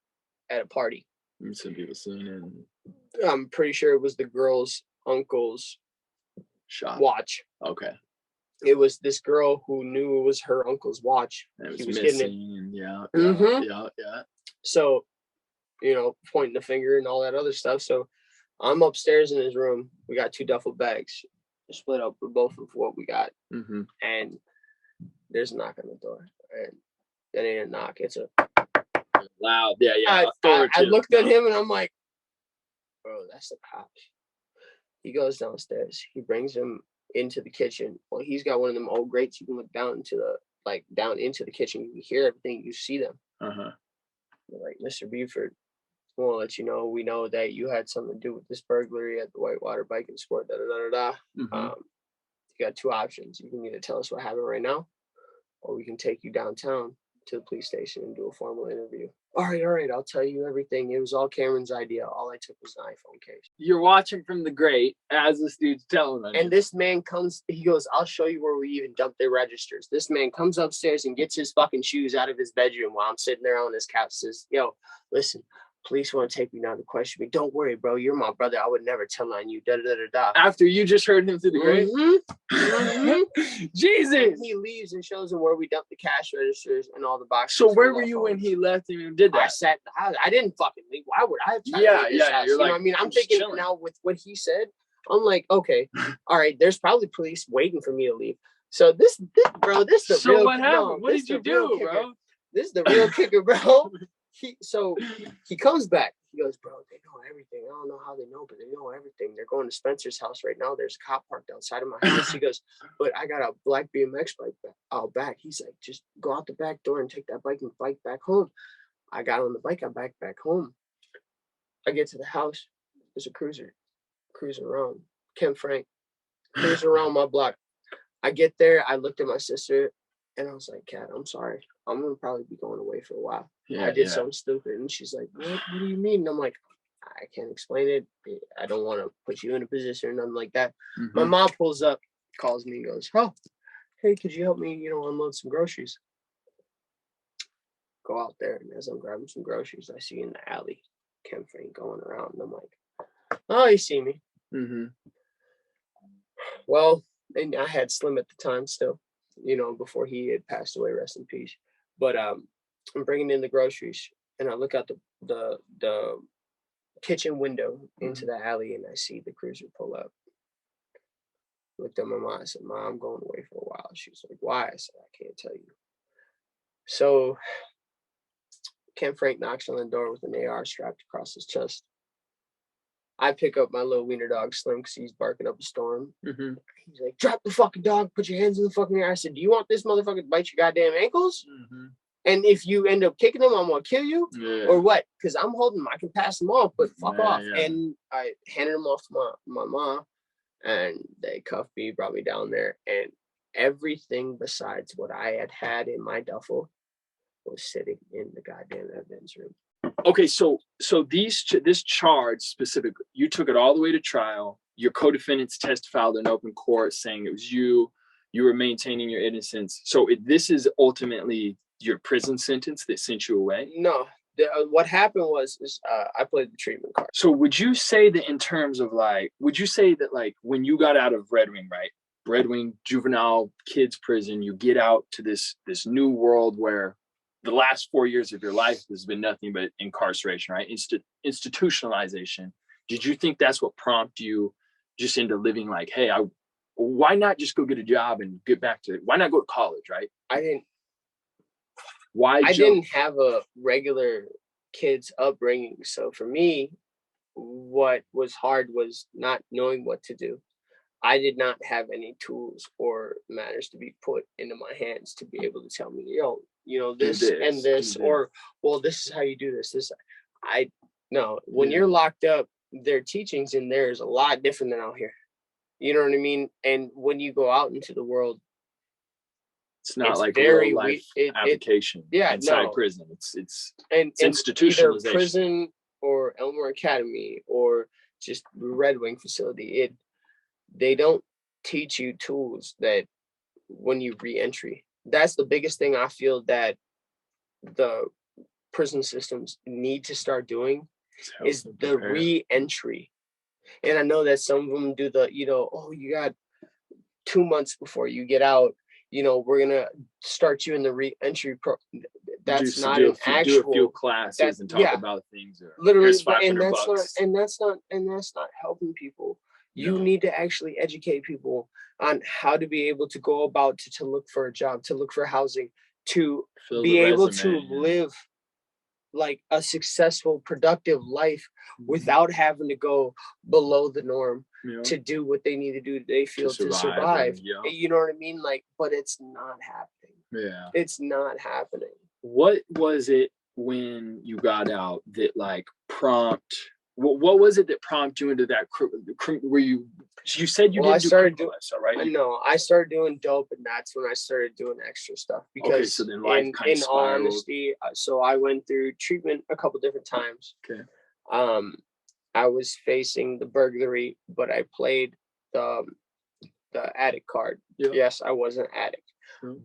at a party. Some people seen it. I'm pretty sure it was the girl's uncle's watch. Okay. It was this girl who knew it was her uncle's watch. He was missing. Yeah. So, you know, pointing the finger and all that other stuff. So I'm upstairs in his room. We got 2 duffel bags, split up with both of what we got. And there's a knock on the door. And that ain't a knock. It's a loud. Yeah. I looked at him and I'm like, bro, that's the cops. He goes downstairs. He brings him into the kitchen. Well, he's got one of them old grates. You can look down into the kitchen. You hear everything. You see them. They're like, Mr. Buford, I want to let you know, we know that you had something to do with this burglary at the Whitewater Bike and Sport. You got 2 options. You can either tell us what happened right now, or we can take you downtown to the police station and do a formal interview. All right, I'll tell you everything. It was all Cameron's idea. All I took was an iPhone case. You're watching from the grate as this dude's telling us. And this man comes, he goes, I'll show you where we even dumped their registers. This man comes upstairs and gets his fucking shoes out of his bedroom while I'm sitting there on his couch. Says, yo, listen, police want to take me down to question me. Don't worry, bro. You're my brother. I would never tell on you. After you just heard him through the grate? Jesus. And he leaves and shows him where we dumped the cash registers and all the boxes. So where were you when he left and did that? I sat in the house. I didn't fucking leave. Why would I have tried to leave this house? You're you like, know what I mean? I'm thinking chilling. Now with what he said, I'm like, okay, all right, there's probably police waiting for me to leave. So this is the real. So what happened? What did you do, bro? This is the real kicker, bro. He comes back. He goes, bro, they know everything. I don't know how they know, but they know everything. They're going to Spencer's house right now. There's a cop parked outside of my house. He goes, but I got a black BMX bike out back. He's like, just go out the back door and take that bike back home. I got on the bike. I back home. I get to the house. There's a cruiser cruising around. Ken Frank cruising around my block. I get there. I looked at my sister and I was like, Kat, I'm sorry. I'm going to probably be going away for a while. I did something stupid. And she's like, what do you mean? And I'm like, I can't explain it. I don't want to put you in a position or nothing like that. Mm-hmm. My mom pulls up, calls me, goes, oh, hey, could you help me, unload some groceries? Go out there. And as I'm grabbing some groceries, I see in the alley Ken Frank going around. And I'm like, oh, you see me. Mm-hmm. Well, and I had Slim at the time still, before he had passed away, rest in peace. But I'm bringing in the groceries and I look out the kitchen window into the alley and I see the cruiser pull up. Looked at my mom. I said, Mom, I'm going away for a while. She was like, why? I said, I can't tell you. So Ken Frank knocks on the door with an AR strapped across his chest. I pick up my little wiener dog Slim because he's barking up a storm. Mm-hmm. He's like, drop the fucking dog, put your hands in the fucking air. I said, do you want this motherfucker to bite your goddamn ankles? Mm-hmm. And if you end up kicking him, I'm going to kill you? Yeah. Or what? Because I'm holding him. I can pass him off, but fuck off. Yeah. And I handed him off to my mom, and they cuffed me, brought me down there. And everything besides what I had in my duffel was sitting in the goddamn evidence room. Okay, so this charge specifically, you took it all the way to trial. Your co-defendants testified in open court saying it was you were maintaining your innocence. So this is ultimately your prison sentence that sent you away? No, what happened was I played the treatment card. So would you say that in terms of when you got out of Red Wing, right? Red Wing juvenile kids prison, you get out to this new world where the last 4 years of your life has been nothing but incarceration, right? Institutionalization. Did you think that's what prompted you just into living like, hey, why not just go get a job and get back to it? Why not go to college, right? I didn't have a regular kid's upbringing. So for me, what was hard was not knowing what to do. I did not have any tools or matters to be put into my hands to be able to tell me, this and this, or, well, this is how you do this. When you're locked up, their teachings in there is a lot different than out here. You know what I mean? And when you go out into the world, it's not like a real life application inside prison. It's institutionalization. Either prison or Elmore Academy or just Red Wing facility. They don't teach you tools that when you reentry. That's the biggest thing I feel that the prison systems need to start doing is the reentry. And I know that some of them do you got 2 months before you get out, we're going to start you in the reentry That's not an actual. Do a few classes and talk about things. Literally, and that's not helping people. You need to actually educate people on how to be able to go about to look for a job, to look for housing, to be able to live like a successful, productive life without having to go below the norm to do what they need to do. They feel to survive. You know what I mean? Like, but it's not happening. Yeah, it's not happening. What was it when you got out that what was it that prompted you into that where you said you didn't do doing right? I started doing dope, and that's when I started doing extra stuff because so then life kind of in all honesty, so I went through treatment a couple different times. Okay. I was facing the burglary, but I played the addict card. Yep. Yes, I was an addict.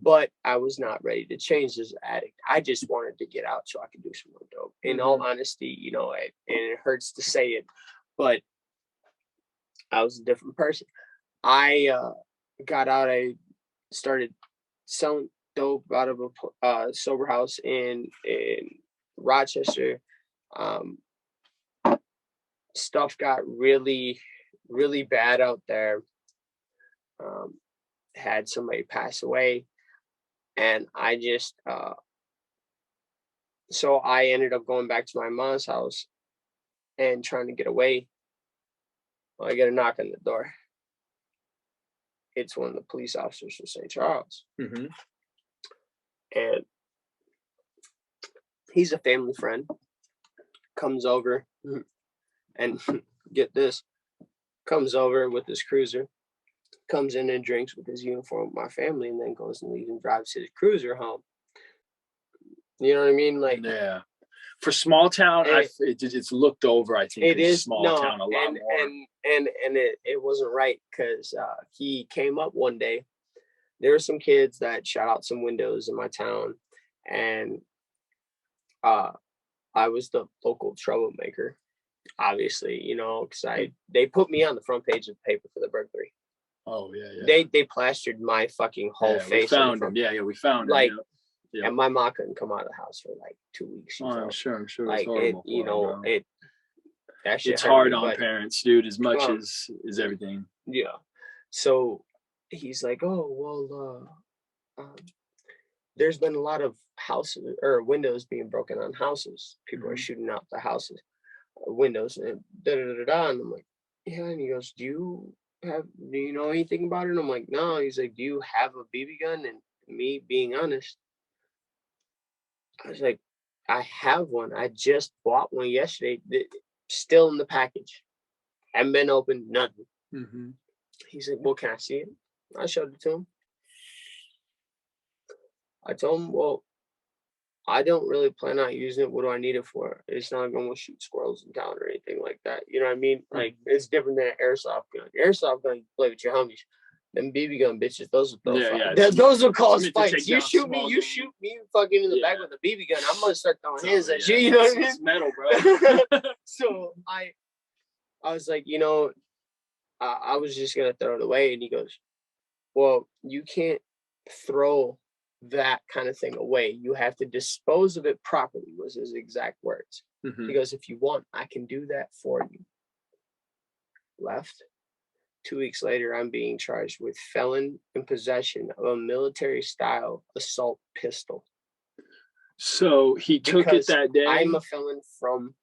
But I was not ready to change as an addict. I just wanted to get out so I could do some more dope. In all honesty, and it hurts to say it, but I was a different person. I got out. I started selling dope out of a sober house in Rochester. Stuff got really, really bad out there. Had somebody pass away, and I just so I ended up going back to my mom's house, and trying to get away. Well, I get a knock on the door. It's one of the police officers from St. Charles. Mm-hmm. And he's a family friend. Comes over and get this. Comes over with his cruiser. Comes in and drinks with his uniform with my family, and then goes and leaves and drives his cruiser home. You know what I mean? Like, yeah. For small town, it's looked over. I think it is small town a lot more. And it wasn't right because he came up one day. There were some kids that shot out some windows in my town, and I was the local troublemaker, obviously, you know, because they put me on the front page of the paper for the burglary. Oh yeah. They plastered my fucking whole face. We found him. Yeah, we found him. Like, yeah. And my mom couldn't come out of the house for like 2 weeks. Oh, I'm sure. Like, it's horrible. It's hard on parents, dude, as much as everything. Yeah. So he's like, oh, well, there's been a lot of houses or windows being broken on houses. People are shooting out the houses, windows, and da-da-da-da. And I'm like, yeah. And he goes, do you know anything about it? And I'm like, no. He's like, do you have a BB gun? And me being honest, I was like, I have one. I just bought one yesterday. Still in the package. Haven't been opened, nothing. Mm-hmm. He's like, well, can I see it? I showed it to him. I told him, well, I don't really plan on using it. What do I need it for? It's not going to shoot squirrels in town or anything like that. You know what I mean? Like, it's different than an airsoft gun. Airsoft gun, you play with your homies. Them BB gun bitches, those will cause fights. You shoot me fucking in the back with a BB gun. I'm gonna start throwing hands at you. You know what I mean? It's metal, bro. So I was like, you know, I was just gonna throw it away. And he goes, well, you can't throw that kind of thing away. You have to dispose of it properly, was his exact words. Mm-hmm. He goes, if you want, I can do that for you. Left. 2 weeks later, I'm being charged with felon in possession of a military-style assault pistol. So he took it that day. I'm a felon from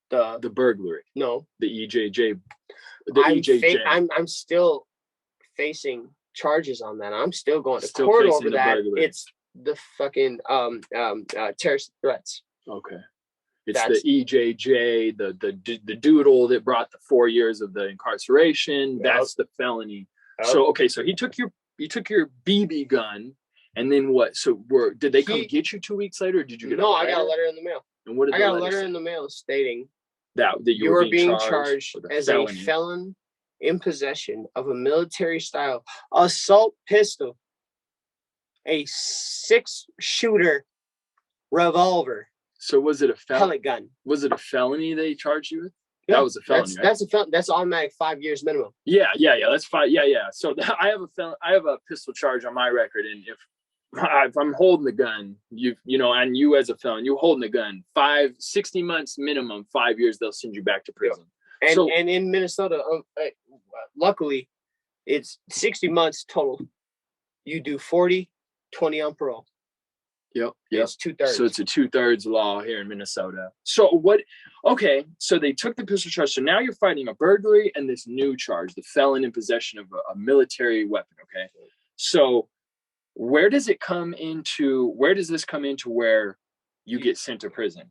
the burglary. No, the EJJ. I'm still facing charges on that. I'm still going to court over that. Burglary. It's the fucking terrorist threats. Okay. It's the EJJ, the doodle that brought the 4 years of the incarceration. Yep. That's the felony. Yep. So okay, so you took your BB gun, and then what? So did they come get you 2 weeks later? Or did you get? No, I got a letter in the mail. And what did I got a letter in the mail stating that you were being charged as a felon in possession of a military-style assault pistol, a 6-shooter revolver. So was it a pellet gun? Was it a felony they charged you with? Yeah, that was a felony. That's a felony. That's automatic 5 years minimum. Yeah. That's 5. Yeah. So I have a pistol charge on my record, and if I'm holding the gun, and you as a felon, you holding the gun, 60 months minimum, 5 years, they'll send you back to prison. And and in Minnesota, luckily, it's 60 months total. You do 40, 20 on parole. Yep. It's 2/3. So it's a 2/3 law here in Minnesota. So what? Okay. So they took the pistol charge. So now you're fighting a burglary and this new charge, the felon in possession of a military weapon. Okay. So where does this come into where you get sent to prison?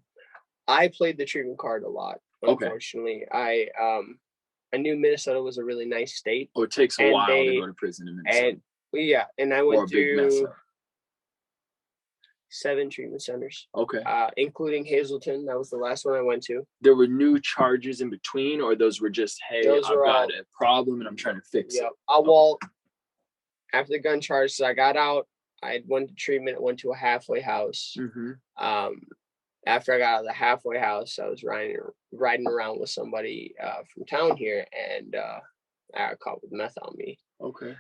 I played the treatment card a lot. Unfortunately, okay. I knew Minnesota was a really nice state. Oh, it takes a while to go to prison in Minnesota. And I went through 7 treatment centers. Okay. Including Hazleton. That was the last one I went to. There were new charges in between, or those were just, hey, I've got a problem and I'm trying to fix it. Well, after the gun charges, I got out. I went to treatment. I went to a halfway house. Mm-hmm. After I got out of the halfway house, I was riding around with somebody from town here, and I got caught with meth on me. Okay.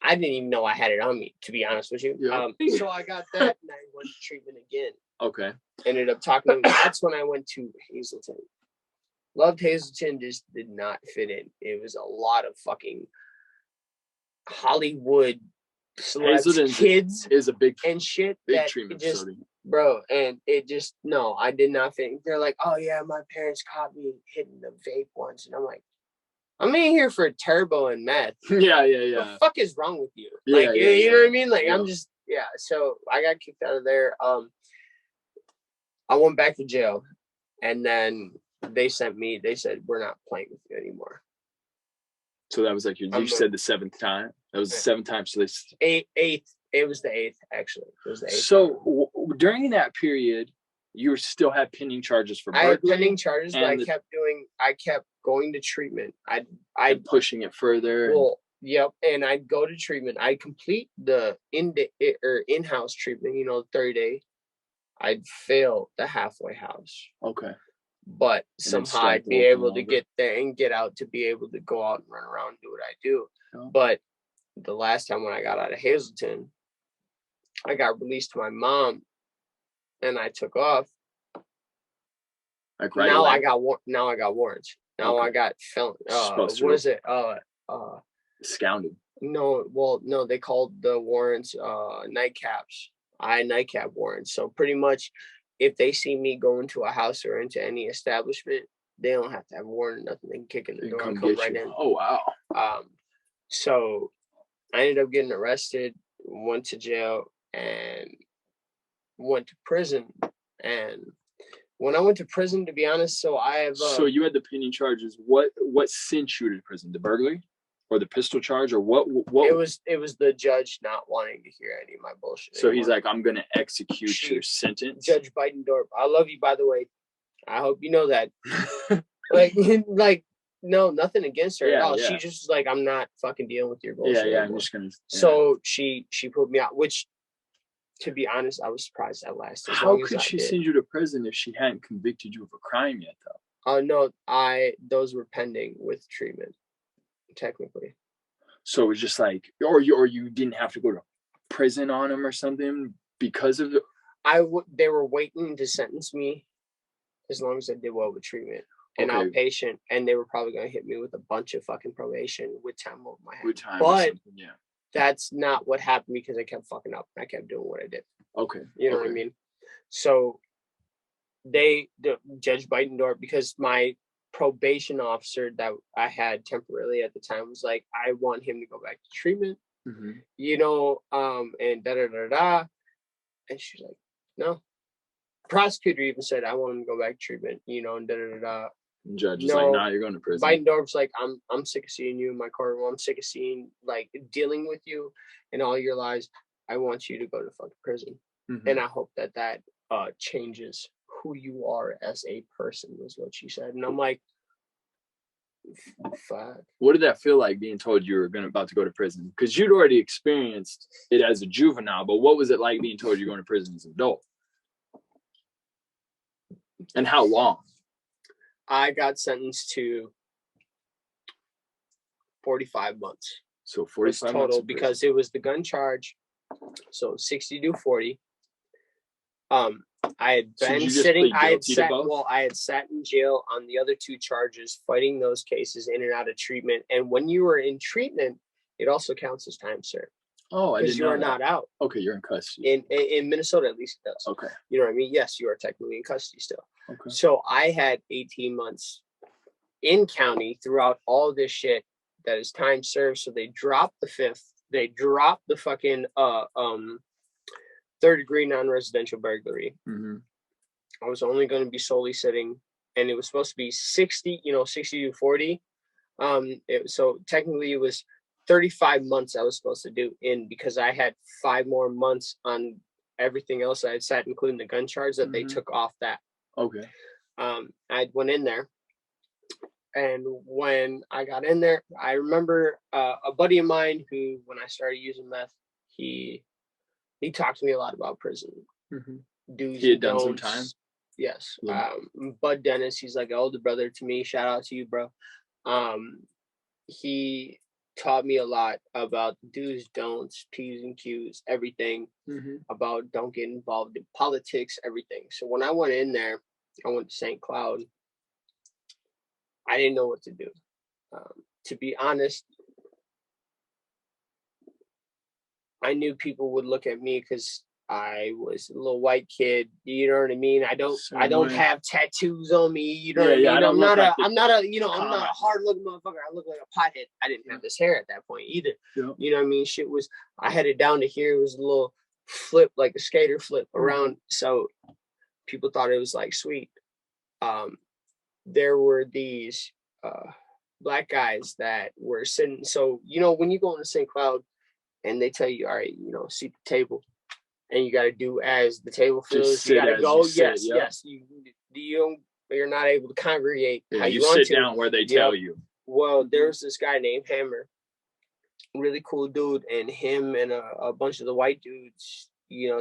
I didn't even know I had it on me, to be honest with you. Yeah. So I got that, and I went to treatment again. Okay. Ended up talking. That's when I went to Hazleton. Loved Hazleton, just did not fit in. It was a lot of fucking Hollywood celebs, kids is a big and shit. Big treatment facility. bro. And it just, no, I did not think. They're like, oh yeah, my parents caught me hitting the vape once. And I'm like, I'm in here for turbo and meth. Yeah. What the fuck is wrong with you? Yeah, Like, yeah, you know what I mean? Like, yeah. I'm just, so I got kicked out of there. I went back to jail, and then they said, we're not playing with you anymore. So that was like you said the 7th time. That was the 7th time. So they eighth. It was the 8th, actually. It was the 8th. So during that period, you still had pending charges for burglary. I had pending charges, but I kept going to treatment. I'd pushing it further. Well, yep. And I'd go to treatment. I'd complete the in-house treatment, 30-day. I'd fail the halfway house. Okay. But somehow I'd be able to get there and get out to be able to go out and run around and do what I do. Oh. But the last time when I got out of Hazleton, I got released to my mom, and I took off. Like right now away? I got warrants. Now I got felon. What is it? Scounded. No, they called the warrants nightcaps. I nightcap warrants. So pretty much, if they see me go into a house or into any establishment, they don't have to have a warrant or nothing. They can kick in the door and come right in. Oh wow. So I ended up getting arrested, went to jail, and went to prison. And when I went to prison, to be honest, so you had the pending charges. What sent you to prison? The burglary, or the pistol charge, or what? It was the judge not wanting to hear any of my bullshit. So he's like, I'm gonna execute your sentence. Judge Bidendorp, I love you, by the way. I hope you know that. like. No, nothing against her at all. She just was like, I'm not fucking dealing with your bullshit. Yeah, I'm just gonna. Yeah. So she put me out, which, to be honest, I was surprised that lasted. How could she send you to prison if she hadn't convicted you of a crime yet, though? No, those were pending with treatment, technically. So it was just like, or you didn't have to go to prison on them or something because of the. They were waiting to sentence me as long as I did well with treatment. And outpatient, and they were probably going to hit me with a bunch of fucking probation with time over my head. But that's not what happened because I kept fucking up. I kept doing what I did. Okay. You know what I mean? So the Judge Bidendorf, because my probation officer that I had temporarily at the time was like, I want him to go back to treatment, and da-da-da-da. And she's like, no. Prosecutor even said, I want him to go back to treatment, and da-da-da-da. Judge is like, nah, you're going to prison. Bidendorf's like, I'm sick of seeing you in my courtroom. I'm sick of seeing, like, dealing with you and all your lies. I want you to go to fucking prison. And I hope that changes who you are as a person, was what she said. And I'm like, fuck. What did that feel like, being told you were about to go to prison? Because you'd already experienced it as a juvenile, but what was it like being told you're going to prison as an adult? And how long? I got sentenced to 45 months. So 45 total months because it was the gun charge. So 60 to 40. I had been sitting. I had sat in jail on the other 2 charges, fighting those cases in and out of treatment. And when you were in treatment, it also counts as time served. Oh, I didn't know that. Because you are not out. Okay, you're in custody. In Minnesota, at least it does. Okay. You know what I mean? Yes, you are technically in custody still. Okay. So I had 18 months in county throughout all this shit that is time served. So they dropped the 5th. They dropped the fucking 3rd-degree non-residential burglary. I was only going to be solely sitting, and it was supposed to be 60 to 40. So technically it was 35 months I was supposed to do in, because I had 5 more months on everything else I had sat, including the gun charge that they took off that. Okay. I went in there, and when I got in there, I remember a buddy of mine who, when I started using meth, he talked to me a lot about prison. Do's he had done some time. Yes. Bud Dennis, he's like an older brother to me. Shout out to you, bro. He taught me a lot about do's, don'ts, P's and Q's, everything, about don't get involved in politics, everything. So when I went in there, I went to St. Cloud. I didn't know what to do. To be honest, I knew people would look at me because I was a little white kid. You know what I mean? I don't have tattoos on me. You know what I mean? I'm not a hard looking motherfucker. I look like a pothead. I didn't have this hair at that point either. Yeah. You know what I mean? I had it down to here. It was a little flip, like a skater flip around. So people thought it was like sweet. There were these black guys that were sitting. So, when you go in the St. Cloud and they tell you, all right, seat the table, and you got to do as the table fills. You got to go. Yes. You're not able to congregate. Yeah, how you want sit down where they tell you. Well, there's this guy named Hammer, really cool dude, and him and a bunch of the white dudes,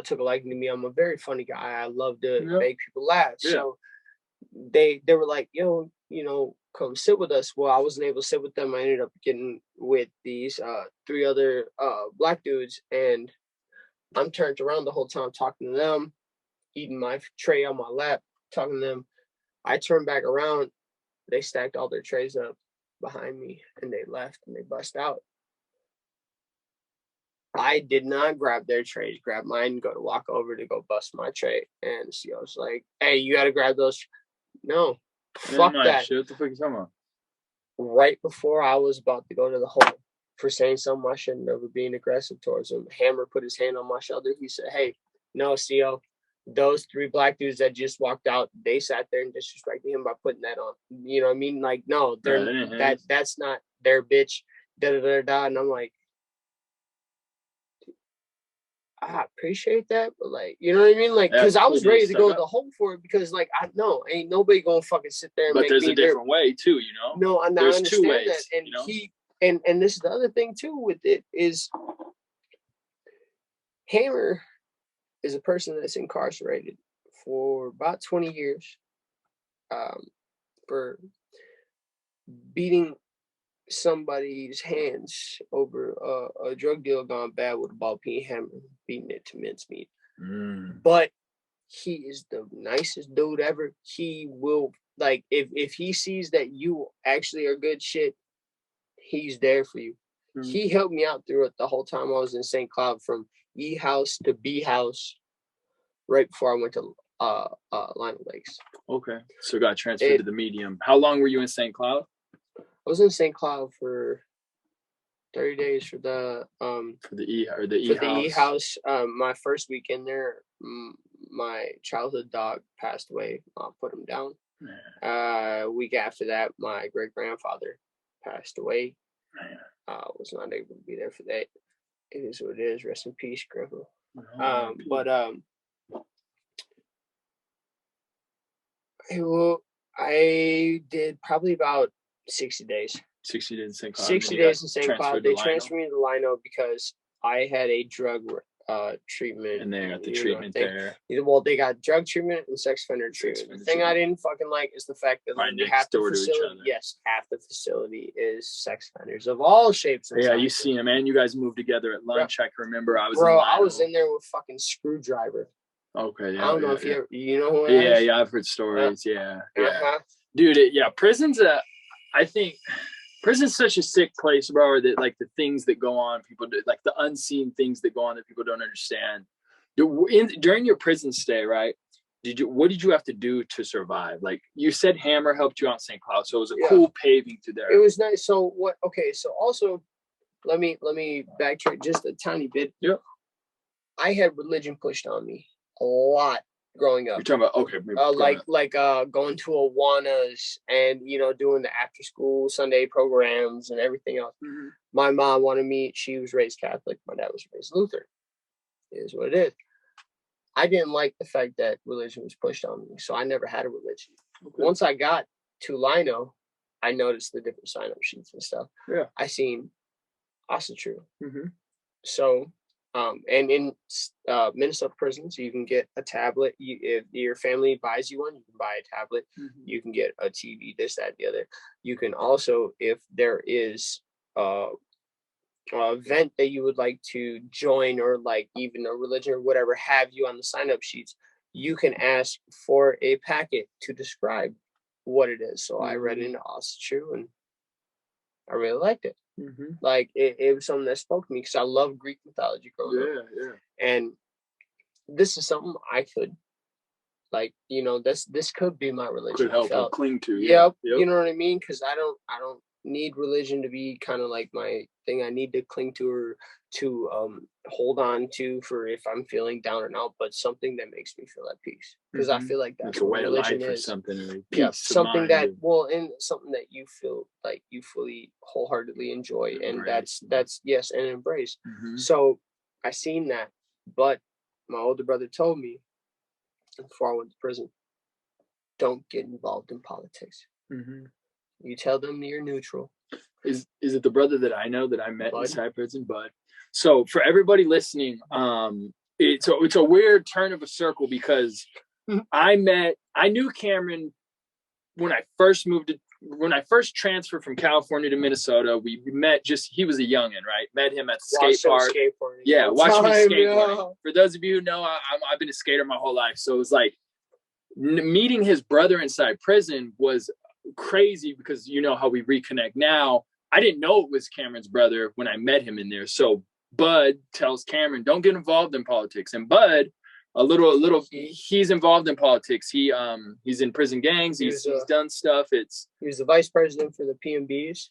took a liking to me. I'm a very funny guy. I love to make people laugh. Yeah. So they were like, yo, come sit with us. Well, I wasn't able to sit with them. I ended up getting with these 3 other black dudes, and I'm turned around the whole time talking to them, eating my tray on my lap, talking to them. I turned back around. They stacked all their trays up behind me, and they left, and they bust out. I did not grab their trays, grab mine, go to walk over to go bust my tray. And I was like, hey, you got to grab those. No, fuck that. Shit, what the fuck are you talking about? Right before I was about to go to the hole for saying something I shouldn't have, being aggressive towards him, Hammer put his hand on my shoulder. He said, hey, no, CO, those 3 black dudes that just walked out, they sat there and disrespected him by putting that on. You know what I mean? Like, no, that's not their bitch. Da-da-da-da. And I'm like, I appreciate that, but like, you know what I mean? Like, because I was ready to go to the hole for it, because like, I know ain't nobody gonna fucking sit there and but make there's me a different way too, No, I understand 2 ways, that. And and this is the other thing too with it is Hammer is a person that's incarcerated for about 20 years for beating somebody's hands over a drug deal gone bad with a ball peen hammer, beating it to mincemeat. But he is the nicest dude ever. He will, like, if he sees that you actually are good shit, he's there for you. He helped me out through it the whole time I was in St. Cloud, from E house to B house, right before I went to Lionel Lakes. Okay, so got transferred to the medium. How long were you in St. Cloud? I was in St. Cloud for 30 days for the E house. My first week in there, my childhood dog passed away. I put him down. Week after that, my great grandfather passed away. Was not able to be there for that. It is what it is. Rest in peace, Grandpa. I did probably about 60 days. 60 days in St. Cloud. 60 days in St. Cloud. They transferred me to Lino because I had a drug treatment. And they got the treatment there. Well, they got drug treatment and sex offender treatment. The thing I didn't fucking like is the fact that half the facility is sex offenders of all shapes and sizes. You see them, man. You guys moved together at lunch. I can remember I was in there with fucking Screwdriver. Okay, yeah. I don't know if you know who it is. Yeah, I've heard stories. Yeah. Dude, prison's I think prison's such a sick place, bro. That like the things that go on, people do, like the unseen things that go on that people don't understand. During your prison stay, right? What did you have to do to survive? Like you said, Hammer helped you out in St. Cloud, so it was a cool paving through there. It was nice. So what? Okay, so also, let me backtrack just a tiny bit. Yeah, I had religion pushed on me a lot growing up. You're talking about going to Awanas and doing the after school Sunday programs and everything else. Mm-hmm. My mom wanted me. She was raised Catholic. My dad was raised Lutheran. It is what it is. I didn't like the fact that religion was pushed on me, so I never had a religion. Okay. Once I got to Lino, I noticed the different sign-up sheets and stuff. Yeah, I seen True. Mm-hmm. So. And in Minnesota prisons, you can get a tablet. If your family buys you one, you can buy a tablet. Mm-hmm. You can get a TV, this, that, the other. You can also, if there is an event that you would like to join, or like even a religion or whatever, have you on the sign-up sheets, you can ask for a packet to describe what it is. So I read into True, and I really liked it. Mm-hmm. Like it was something that spoke to me because I love Greek mythology growing up. Yeah. And this is something I could, like, you know, this could be my religion. Could help him cling to. Yep. You know what I mean? Because I don't need religion to be kind of like my thing. I need to cling to, or to hold on to, for if I'm feeling down and out, but something that makes me feel at peace. Because I feel like that's what religion is. Something, something that and something that you feel like you fully wholeheartedly enjoy, and that's yes, and embrace. So I seen that, but my older brother told me before I went to prison, don't get involved in politics. You tell them you're neutral. Is it the brother that I know that I met inside prison, Bud? So for everybody listening, it's a weird turn of a circle, because I knew Kameron when I first transferred from California to Minnesota. We met, he was a youngin', right? Met him at the skate park. Yeah, watched me skateboarding. For those of you who know, I've been a skater my whole life. So it was like meeting his brother inside prison was crazy, because you know how we reconnect now. I didn't know it was Cameron's brother when I met him in there. So Bud tells Kameron, don't get involved in politics. And Bud, he's involved in politics. He's in prison gangs. He's done stuff. He was the vice president for the PMBs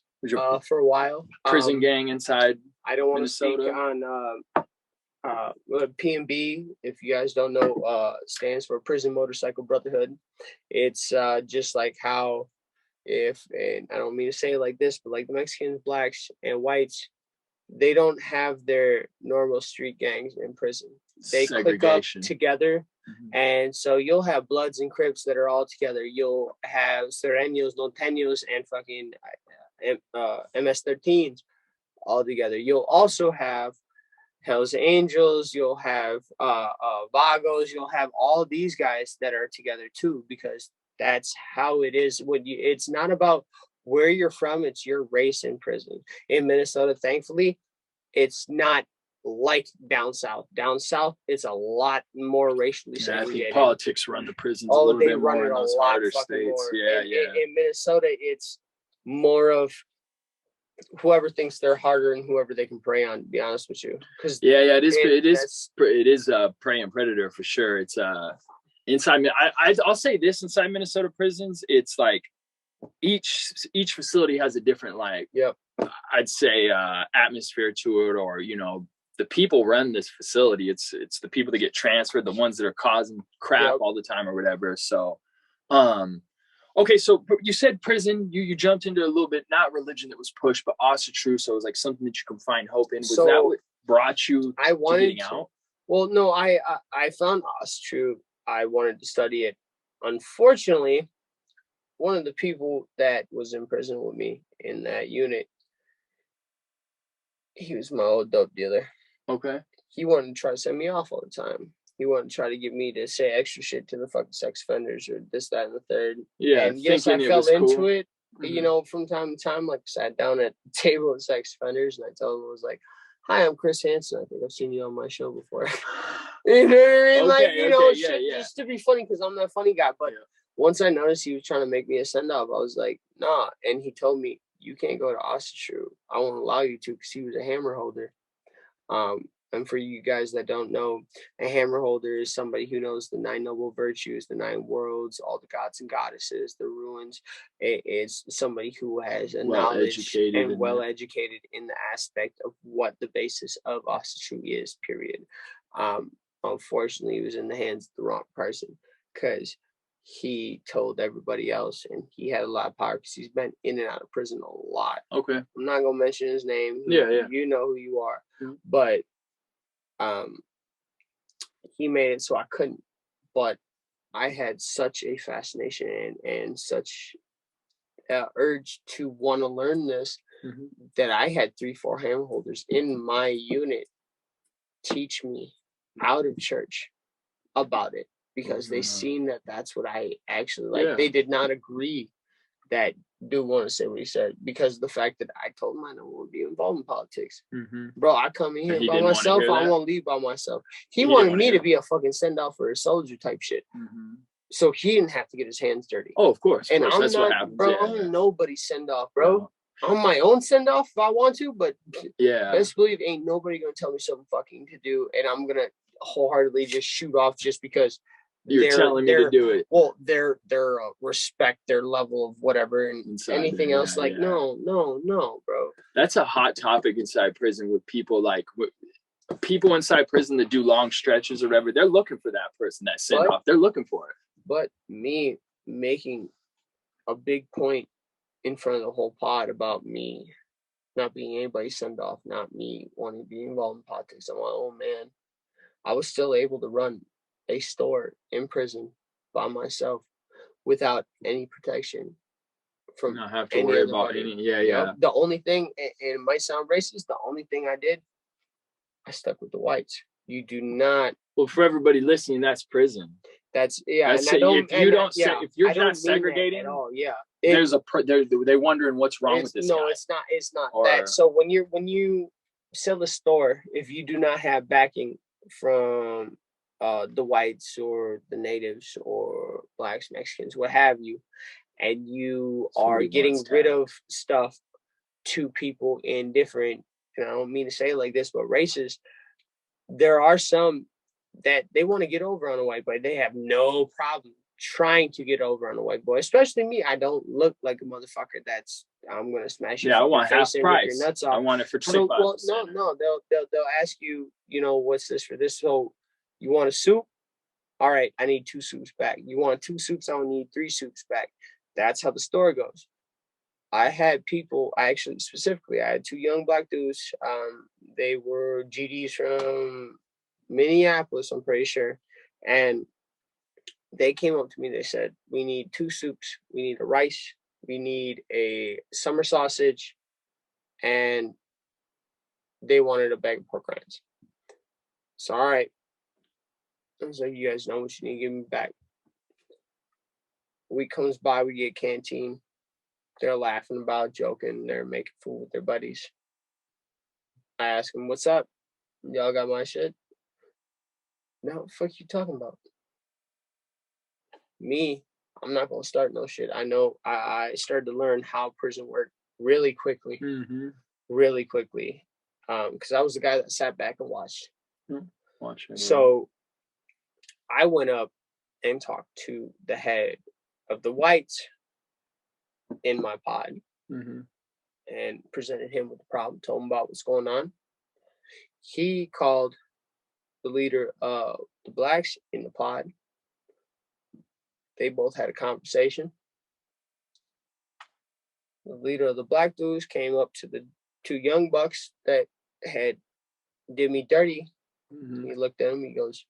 for a while. Prison gang inside. I don't want to speak on PMB. If you guys don't know, stands for Prison Motorcycle Brotherhood. It's just like how, and I don't mean to say it like this, but like the Mexicans, blacks, and whites, they don't have their normal street gangs in prison. They click up together. And so you'll have Bloods and Crips that are all together. You'll have Sereños, Norteños, and fucking MS-13s all together. You'll also have Hells Angels. You'll have Vagos. You'll have all these guys that are together too, because that's how it is. It's not about where you're from, it's your race in prison. In Minnesota, thankfully, it's not like down south. Down south, it's a lot more racially segregated. I think politics run the prisons a little bit more in those harder states. In Minnesota, it's more of whoever thinks they're harder and whoever they can prey on, to be honest with you. It is a prey and predator for sure. It's inside. I'll say this: inside Minnesota prisons, it's like each facility has a different, like, I'd say atmosphere to it, or you know, the people run this facility. It's the people that get transferred, the ones that are causing crap all the time or whatever. So, okay, so you said prison. You jumped into a little bit, not religion that was pushed, but True. So it was like something that you can find hope in. Was that what brought you to getting out? Well, no, I found True. I wanted to study it. Unfortunately, one of the people that was in prison with me in that unit, he was my old dope dealer. Okay. He wanted to try to send me off all the time. He wanted to try to get me to say extra shit to the fucking sex offenders or this, that, and the third. Yeah. And yes, I fell into it. You know, from time to time, like sat down at the table with sex offenders, and I told him, I was like, "Hi, I'm Chris Hansen. I think I've seen you on my show before." You know what I mean? Just to be funny, because I'm that funny guy. But once I noticed he was trying to make me a send-off, I was like, nah. And he told me, you can't go to True. I won't allow you to, because he was a hammer holder. And for you guys that don't know, a hammer holder is somebody who knows the 9 noble virtues, the 9 worlds, all the gods and goddesses, the ruins. It is somebody who has a knowledge and well-educated in the aspect of what the basis of True is, period. Unfortunately, he was in the hands of the wrong person, because he told everybody else, and he had a lot of power because he's been in and out of prison a lot. Okay. I'm not going to mention his name. You know who you are. But he made it so I couldn't. But I had such a fascination and such urge to want to learn this that I had 3-4 hammer holders in my unit teach me out of church about it, because they seen that that's what I actually like. They did not agree that dude want to say what he said, because of the fact that I told him I don't want to be involved in politics. Bro, I come in here by myself. I want to leave by myself. He wanted me to be a fucking send-off for a soldier type shit. So he didn't have to get his hands dirty. Oh, of course. And I'm that's not, what happens. Bro, I'm nobody's send-off, bro. I'm my own send-off if I want to, but best believe ain't nobody gonna tell me something fucking to do, and I'm gonna wholeheartedly just shoot off just because you're telling me to do it. Well, their respect, their level of whatever, and inside anything else. Like, no, bro. That's a hot topic inside prison with people people inside prison that do long stretches or whatever. They're looking for that person, that send off. They're looking for it. But me making a big point in front of the whole pod about me not being anybody's send off, not me wanting to be involved in politics on my own, man. I was still able to run a store in prison by myself without any protection from not have to worry about any. The only thing, and it might sound racist, the only thing I did, I stuck with the whites. You do not. Well, for everybody listening, that's prison. That's That's if you're not segregating at all, they're wondering what's wrong with this guy. No, it's not that. So when you sell a store, if you do not have backing from the whites or the natives or blacks, Mexicans, what have you, and you are getting rid of stuff to people in different, and I don't mean to say it like this, but races, there are some that they want to get over on a white boy. They have no problem trying to get over on a white boy, especially me. I don't look like a motherfucker I'm gonna smash you. I want half price. Nuts off. I want it for $25. No, they'll ask you, what's this for this? So you want a soup? All right, I need 2 soups back. You want 2 soups? I will need 3 soups back. That's how the store goes. I had people, I had 2 young black dudes. They were GDs from Minneapolis, I'm pretty sure. And they came up to me, they said, we need 2 soups, we need a rice, we need a summer sausage, and they wanted a bag of pork rinds. So, all right. I was like, you guys know what you need to give me back. Week comes by, we get canteen. They're laughing about, joking, they're making food with their buddies. I ask them, what's up? Y'all got my shit? No, what the fuck you talking about? Me, I'm not gonna start no shit. I know I started to learn how prison worked really quickly. Mm-hmm. Really quickly. Because I was the guy that sat back and watched. So I went up and talked to the head of the whites in my pod, and presented him with the problem, told him about what's going on. He called the leader of the blacks in the pod. They both had a conversation. The leader of the black dudes came up to the 2 young bucks that had did me dirty. He looked at him, he goes,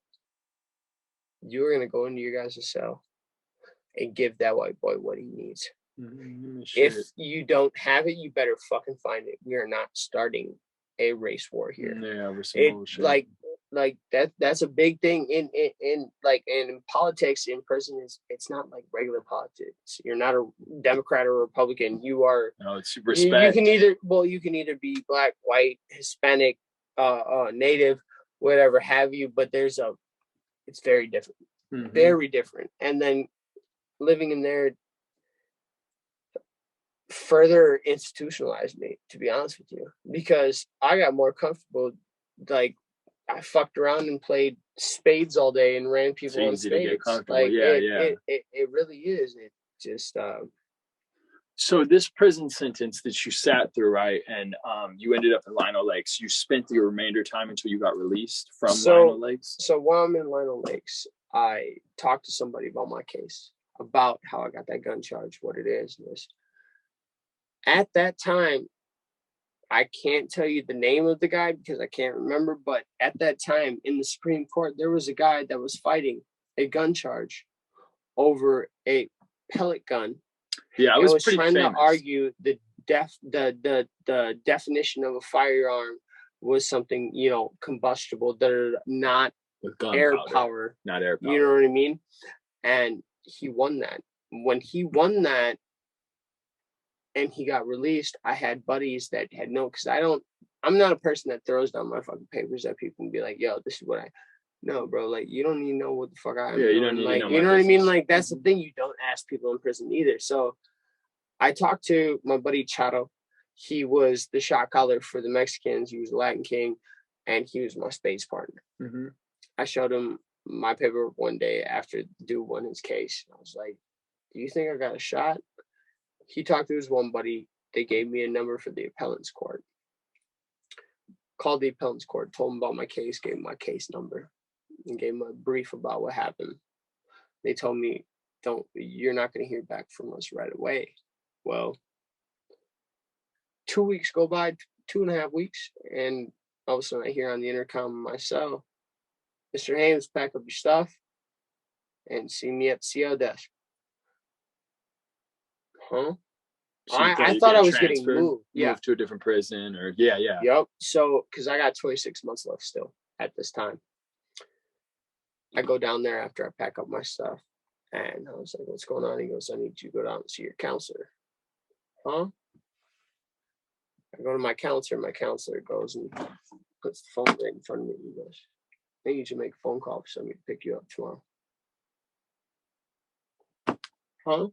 you're going to go into your guys' cell and give that white boy what he needs. If you don't have it, you better fucking find it. We are not starting a race war here. That's a big thing in politics in prison. It's not like regular politics. You're not a Democrat or Republican. You are. No, it's respect. You can either be black, white, Hispanic, native, whatever have you. But it's very different, very different. And then living in there further institutionalized me, to be honest with you, because I got more comfortable. Like, I fucked around and played spades all day and ran people on spades. To get comfortable. It really is. It just So this prison sentence that you sat through, right, and you ended up in Lino Lakes. You spent the remainder time until you got released from Lino Lakes. So while I'm in Lino Lakes, I talked to somebody about my case, about how I got that gun charge, what it is, and this. At that time, I can't tell you the name of the guy because I can't remember, but at that time in the Supreme Court, there was a guy that was fighting a gun charge over a pellet gun. Yeah, I was pretty trying famous. To argue the definition of a firearm was something, combustible, not air power. Not air power. You know what I mean? And he won that. When he won that, and he got released, I had buddies that had because I'm not a person that throws down my fucking papers at people and be like, yo, this is what no, bro, like, you don't even know what the fuck I'm doing. You don't need like, to know you know what I mean? Like, that's the thing. You don't ask people in prison either. So I talked to my buddy Chato. He was the shot caller for the Mexicans. He was the Latin King, and he was my space partner. I showed him my paperwork one day after the dude won his case. I was like, do you think I got a shot? He talked to his one buddy. They gave me a number for the appellant's court. Called the appellant's court, told him about my case, gave him my case number, and gave him a brief about what happened. They told me, you're not going to hear back from us right away. Well, 2 weeks go by, 2.5 weeks, and all of a sudden I hear on the intercom in my cell, Mr. Haimes, pack up your stuff and see me at the CO desk. Huh? So I thought I was getting moved. Moved to a different prison, or yeah. Yep. So, because I got 26 months left still at this time. I go down there after I pack up my stuff, and I was like, "What's going on?" He goes, "I need you to go down and see your counselor." Huh? I go to my counselor. My counselor goes and puts the phone right in front of me. He goes, "I need you to make a phone call for somebody to pick you up tomorrow." Huh?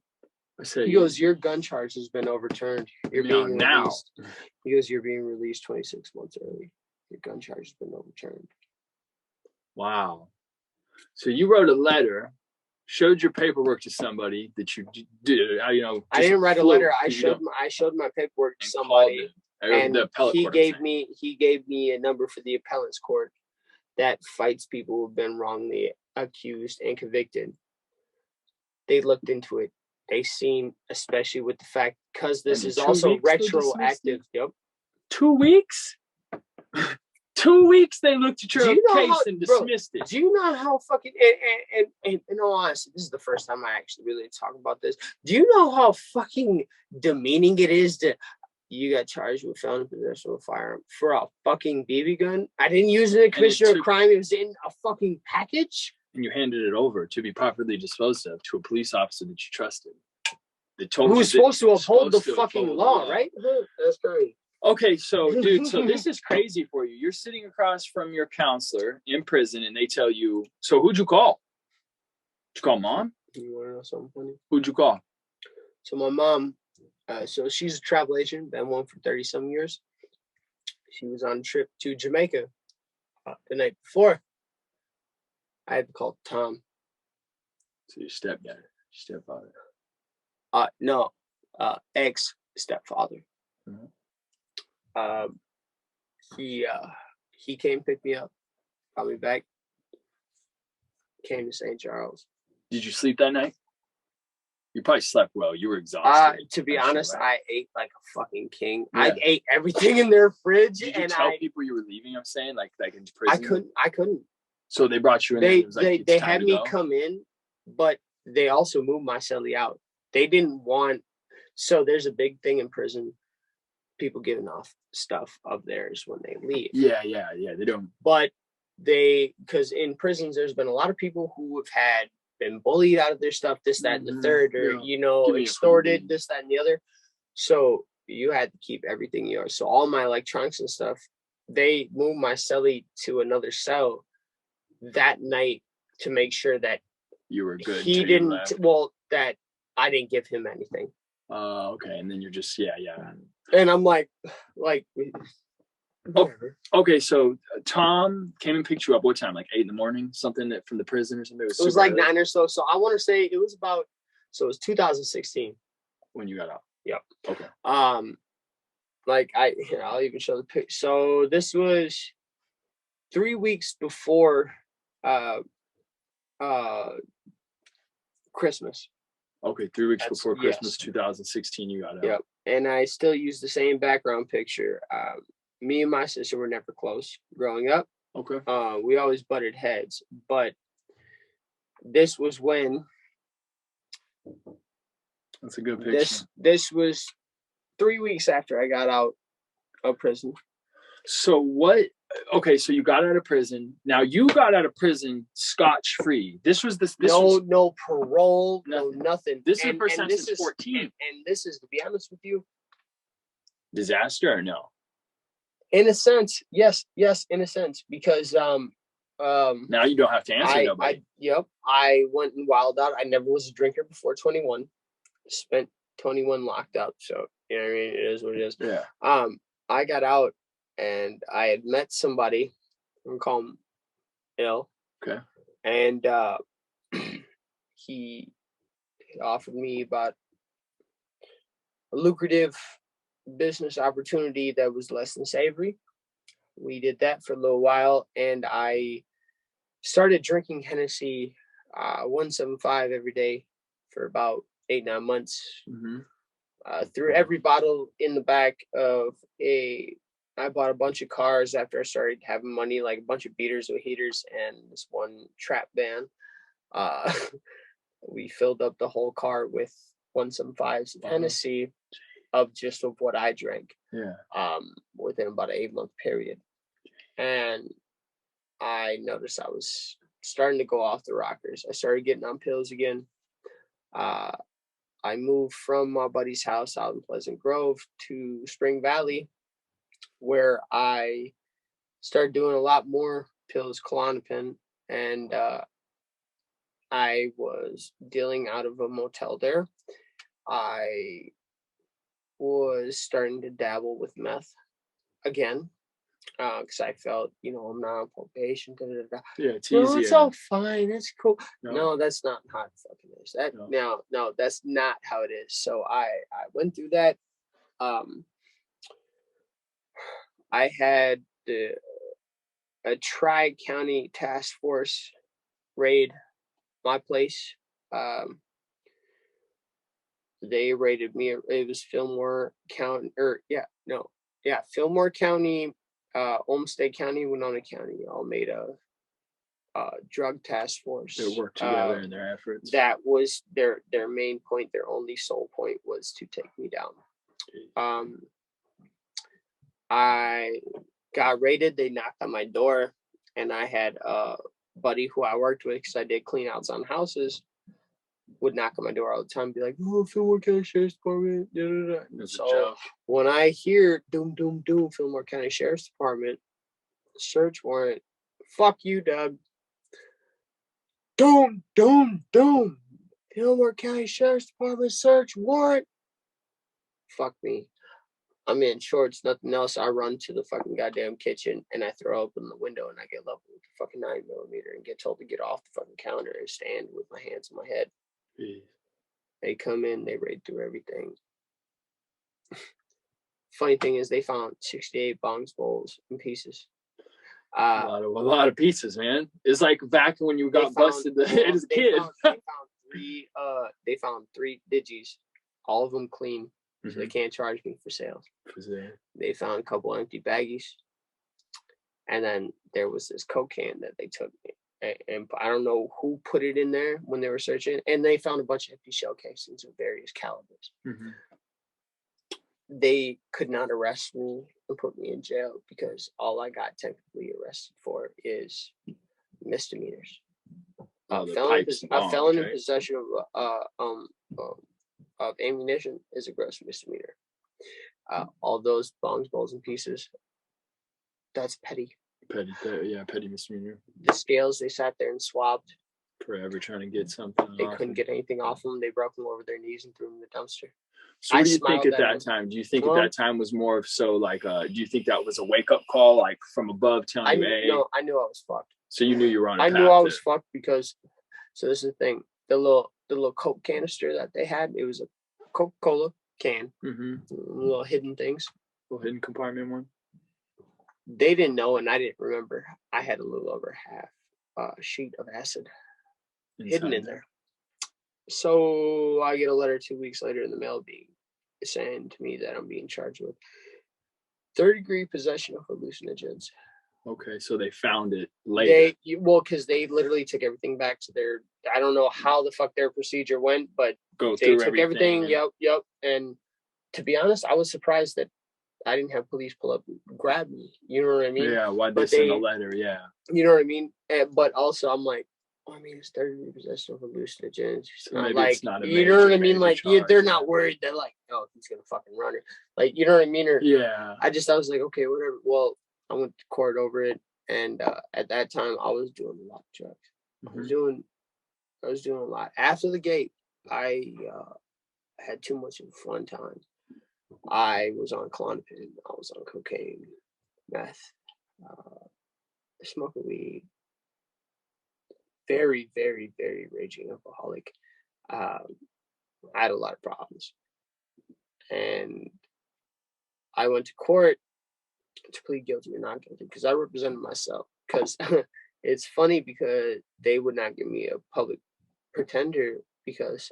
He goes, "Your gun charge has been overturned. You're being released." He goes, "You're being released 26 months early. Your gun charge has been overturned." Wow. So you wrote a letter, showed your paperwork to somebody that you did. I didn't write a letter. I showed my paperwork to somebody, and he gave me a number for the appellant's court that fights people who've been wrongly accused and convicted. They looked into it. They seen, especially with the fact, because this is also retroactive. Yep. 2 weeks? 2 weeks they looked at your case and dismissed it. Do you know how fucking, and in all honesty, this is the first time I actually really talk about this. Do you know how fucking demeaning it is that you got charged with felony possession of a firearm for a fucking BB gun? I didn't use it in a commission of crime. It was in a fucking package. And you handed it over to be properly disposed of to a police officer that you trusted. Who was supposed to uphold the fucking law, right? That's crazy. Okay, so dude, so this is crazy for you. You're sitting across from your counselor in prison, and they tell you, so who'd you call? Did you call mom? You want to know something funny? Who'd you call? So my mom, so she's a travel agent, been one for 30-some years. She was on a trip to Jamaica the night before. I had to call Tom. So your stepfather. No, ex-stepfather. Mm-hmm. He came pick me up, got me back, came to St. Charles. Did you sleep that night? You probably slept well. You were exhausted. To be honest, right? I ate like a fucking king. Yeah. I ate everything in their fridge. Did you tell people you were leaving? I'm saying like in prison. I couldn't. So they brought you in. They had me come in, but they also moved my cellie out. They didn't want. So there's a big thing in prison. People giving off stuff of theirs when they leave. Yeah. They don't. But because in prisons, there's been a lot of people who have been bullied out of their stuff, this, that, and the third, or extorted, this, that, and the other. So you had to keep everything yours. So all my electronics and stuff, they moved my cellie to another cell that night to make sure that you were good. He didn't. That I didn't give him anything. Okay, and then you're just yeah. And I'm like. Okay, so Tom came and picked you up. What time? Like 8 a.m, something from the prison or something. It was like early. 9 or so. So I want to say it was about. So it was 2016 when you got out. Yep. Okay. I'll even show the picture. So this was 3 weeks before Christmas. Okay, 3 weeks before Christmas, 2016, you got out. Yep. And I still use the same background picture. Me and my sister were never close growing up. Okay. We always butted heads, but this was when. That's a good picture. This was 3 weeks after I got out of prison. So what? Okay, so you got out of prison. Now you got out of prison scotch-free. No parole, nothing. This is the first time since 14. And this is, to be honest with you, disaster or no? In a sense, yes, in a sense, because now you don't have to answer nobody. I went and wilded out. I never was a drinker before 21. Spent 21 locked up, so you know what I mean. It is what it is. Yeah. I got out. And I had met somebody, I'm calling him Ill. Okay. And he offered me about a lucrative business opportunity that was less than savory. We did that for a little while, and I started drinking Hennessy 175 every day for about 8-9 months. Threw every bottle in the back of I bought a bunch of cars after I started having money, like a bunch of beaters with heaters and this one trap van. We filled up the whole car with 175s of Hennessy of what I drank. Yeah. Within about an 8-month period. And I noticed I was starting to go off the rockers. I started getting on pills again. I moved from my buddy's house out in Pleasant Grove to Spring Valley, where I started doing a lot more pills, Klonopin, and I was dealing out of a motel there. I was starting to dabble with meth again, because I felt, I'm not on probation. Yeah, it's no, easier. it's all fine. It's cool. No, that's not how it fucking is. No, that's not how it is. So I went through that. I had a tri-county task force raid my place. They raided me. It was Fillmore County, Fillmore County, Olmsted County, Winona County, all made a drug task force. They worked together in their efforts. That was their main point. Their only sole point was to take me down. I got raided. They knocked on my door, and I had a buddy who I worked with, because I did clean outs on houses, would knock on my door all the time, be like, "Oh, Fillmore County Sheriff's Department." So when I hear doom, doom, doom, Fillmore County Sheriff's Department search warrant, fuck you, Doug. Doom, doom, doom. Fillmore County Sheriff's Department search warrant. Fuck me. I'm in shorts, nothing else. I run to the fucking goddamn kitchen, and I throw open the window, and I get leveled with the fucking 9mm and get told to get off the fucking counter and stand with my hands on my head. Jeez. They come in, they raid through everything. Funny thing is, they found 68 bongs, bowls, and pieces. A lot of pieces, man. It's like back when you got busted as a kid. They found three digis, all of them clean, so they can't charge me for sales. They found a couple empty baggies, and then there was this coke can that they took, and I don't know who put it in there when they were searching, and they found a bunch of empty shell casings of various calibers. They could not arrest me and put me in jail, because all I got technically arrested for is misdemeanors. A felon in possession of ammunition is a gross misdemeanor. All those bongs, bowls, and pieces, that's petty. Petty misdemeanor. The scales, they sat there and swabbed. Forever trying to get something. They couldn't get anything off them. They broke them over their knees and threw them in the dumpster. So what do you think at that time? Do you think at that time was more of so like, do you think that was a wake-up call, like from above telling you, hey? No, I knew I was fucked. So you knew you were on a path. I knew I was fucked because, so this is the thing, the little Coke canister that they had, it was a Coca-Cola can, little hidden things. Little hidden compartment one. They didn't know, and I didn't remember. I had a little over half a sheet of acid hidden in there. So I get a letter 2 weeks later in the mail saying to me that I'm being charged with third-degree possession of hallucinogens. Okay, so they found it later. Because they literally took everything back to their, I don't know how the fuck their procedure went, but they took everything. Yep. And to be honest, I was surprised that I didn't have police pull up and grab me. You know what I mean? Yeah, why'd they send a letter? Yeah. You know what I mean? But also, I'm like, it's third-degree possession of hallucinogens. So maybe it's not a you know what I mean? Like, they're not worried that, like, oh, he's going to fucking run it. Like, you know what I mean? Or, I was like, okay, whatever. Well, I went to court over it. And at that time, I was doing a lot of drugs. I was doing a lot. After the gate, I had too much of a fun time. I was on Klonopin. I was on cocaine, meth, smoking weed. very, very, very raging alcoholic. I had a lot of problems. And I went to court to plead guilty or not guilty because I represented myself. Because it's funny because they would not give me a public pretender because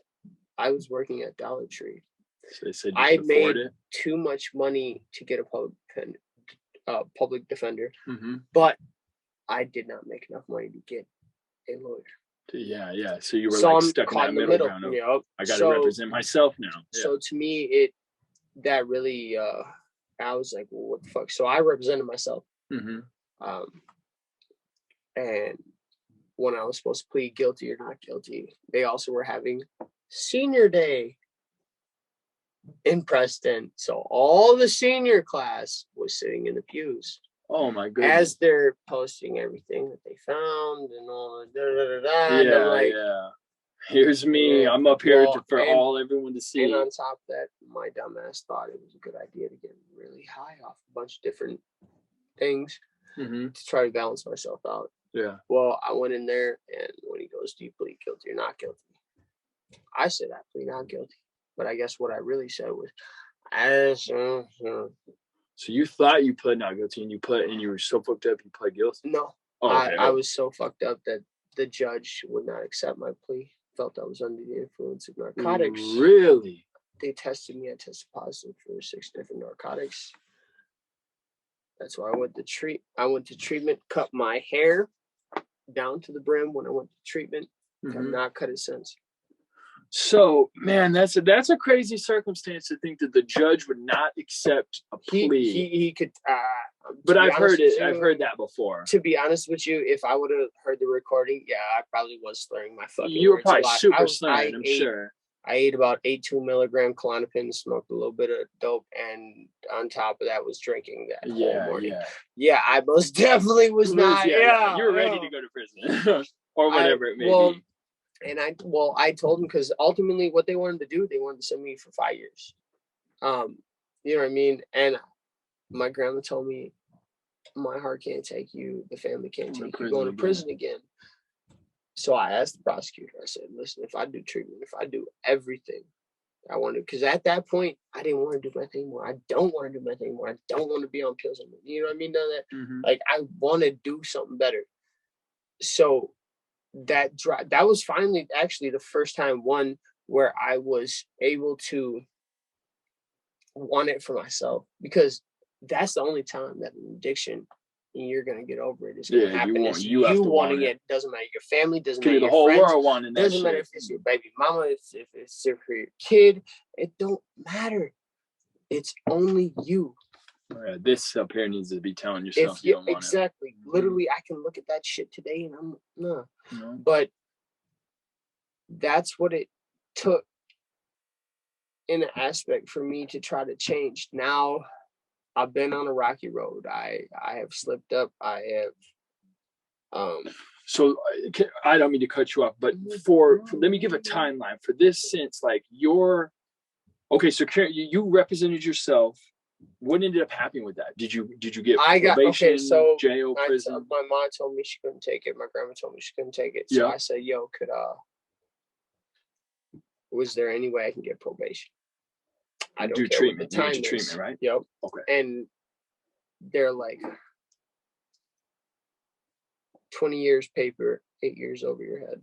I was working at Dollar Tree. So they said I made too much money to get a public defender, but I did not make enough money to get a lawyer. Yeah. So you were like stuck in that middle ground. Yep. I got to represent myself now. Yeah. So to me, that really, I was like, well, what the fuck? So I represented myself. And when I was supposed to plead guilty or not guilty, they also were having senior day in Preston. So all the senior class was sitting in the pews. Oh my goodness. As they're posting everything that they found and all that. Yeah, like, here's me. I'm up here for everyone to see. And on top of that, my dumbass thought it was a good idea to get really high off a bunch of different things to try to balance myself out. Yeah. Well, I went in there, and when he goes, do you plead guilty or not guilty? I said I plead not guilty. But I guess what I really said was, So you thought you pled not guilty, and you were so fucked up you pled guilty? No. I was so fucked up that the judge would not accept my plea. Felt I was under the influence of narcotics. Really? They tested me. I tested positive for 6 different narcotics. That's why I went to treatment, cut my hair down to the brim when I went to treatment. I've not cut it since. So, man, that's a crazy circumstance to think that the judge would not accept a plea. He could. But I've heard it. I've heard that before. To be honest with you, if I would have heard the recording, I probably was slurring my fucking. You were words probably super slurring. I'm sure. I ate about 82 milligram Klonopin, smoked a little bit of dope, and on top of that was drinking that whole morning. Yeah, I most definitely was not. Yeah, you were ready to go to prison or whatever it may be. And I told them because ultimately what they wanted to do, they wanted to send me for 5 years. You know what I mean? And my grandma told me, my heart can't take you. The family can't take you going to prison again. So I asked the prosecutor, I said, listen, if I do treatment, if I do everything I want to, because at that point, I didn't want to do my thing anymore. I don't want to do my thing anymore. I don't want to be on pills anymore. You know what I mean? None of that. Like, I want to do something better. So that was finally actually the first time where I was able to want it for myself, because that's the only time that an addiction and you're gonna get over it. It's gonna happen. You wanting it. Doesn't matter your family. Doesn't matter the your whole friends. World wanting that. Doesn't matter if it's your baby mama. If it's for your kid. It don't matter. It's only you. Yeah, this up here needs to be telling yourself you don't want exactly. It. Literally, I can look at that shit today and I'm no. But that's what it took in an aspect for me to try to change. Now I've been on a rocky road. I have slipped up. I have so I don't mean to cut you off, but for let me give a timeline for this, since like so you represented yourself. What ended up happening with that? Did you get probation, jail, prison? My mom told me she couldn't take it. My grandma told me she couldn't take it. So I said, yo, was there any way I can get probation? I don't do care treatment. What the time you treatment, right? Yep. Okay. And they're like 20 years paper, 8 years over your head.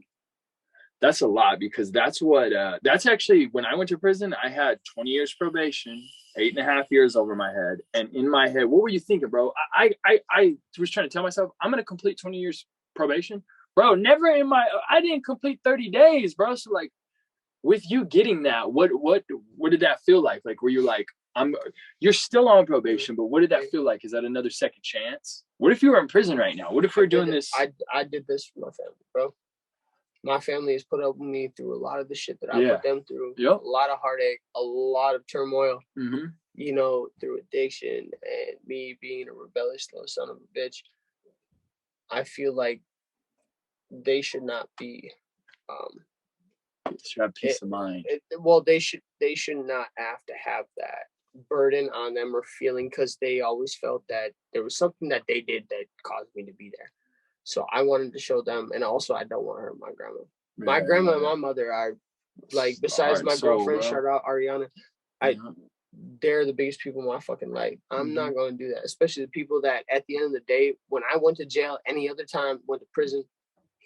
That's a lot, because that's what that's actually when I went to prison, I had 20 years probation, 8.5 years over my head. And in my head, what were you thinking, bro? I was trying to tell myself I'm gonna complete 20 years probation. Bro, I didn't complete 30 days, bro. So like, with you getting that, what did that feel like? Like, were you like, you're still on probation, but what did that feel like? Is that another second chance? What if you were in prison right now? What if we're doing this? I did this for my family, bro. My family has put up with me through a lot of the shit that I put them through. A lot of heartache, a lot of turmoil, you know, through addiction and me being a rebellious little son of a bitch. I feel like they should not be should have peace of mind. They should not have to have that burden on them or feeling, because they always felt that there was something that they did that caused me to be there. So I wanted to show them, and also I don't want to hurt my grandma. My grandma and my mother are like, besides my girlfriend, shout out Ariana, they're the biggest people in my fucking life. I'm not going to do that, especially the people that at the end of the day, when I went to jail, any other time, went to prison,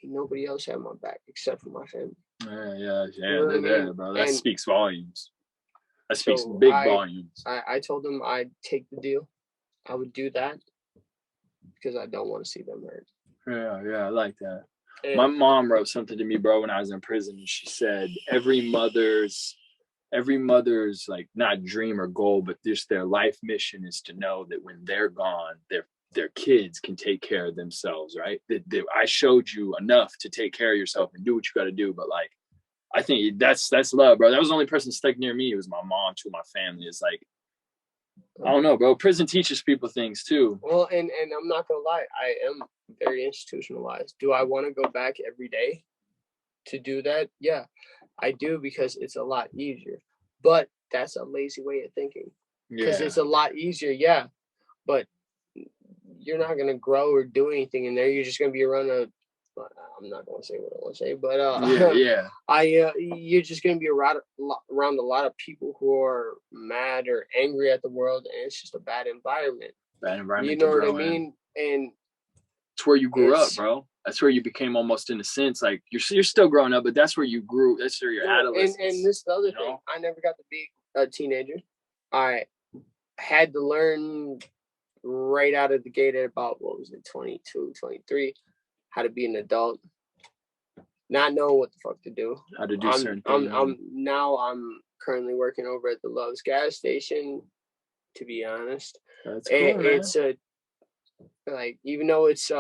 nobody else had my back except for my family. Yeah, they're there, bro. That speaks volumes. That speaks big volumes. I told them I'd take the deal. I would do that because I don't want to see them hurt. Yeah, I like that. And my mom wrote something to me, bro, when I was in prison, and she said every mother's like not dream or goal, but just their life mission is to know that when they're gone, their kids can take care of themselves, right? That I showed you enough to take care of yourself and do what you got to do, but like, I think that's love, bro. That was the only person stuck near me. It was my mom to my family. It's like, I don't know, bro. Prison teaches people things too. Well, and I'm not gonna lie, I am very institutionalized. Do I want to go back every day to do that? Yeah, I do, because it's a lot easier. But that's a lazy way of thinking. Because it's a lot easier, yeah. But you're not gonna grow or do anything in there. You're just gonna be around I'm not gonna say what I want to say, but you're just gonna be around a lot of people who are mad or angry at the world, and it's just a bad environment. You know what I mean? And it's where you grew up, bro. That's where you became, almost in a sense, like you're still growing up, but that's where you grew. That's where your adolescence. And this is the other thing. I never got to be a teenager. I had to learn right out of the gate at about, 22, 23, how to be an adult, not know what the fuck to do. How to do certain things. I'm currently working over at the Love's gas station, to be honest. That's cool, man. It's even though it's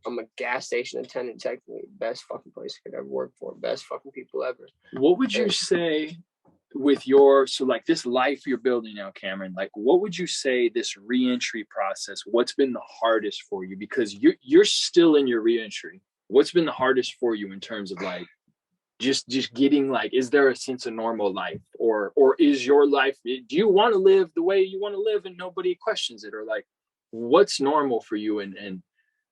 I'm a gas station attendant, technically, best fucking place I could ever work for, best fucking people ever. What would you say with this life you're building now, Kameron, like what would you say this reentry process, what's been the hardest for you? Because you're still in your reentry. What's been the hardest for you in terms of like just getting, like, is there a sense of normal life, or is your life, do you want to live the way you want to live and nobody questions it, or like what's normal for you and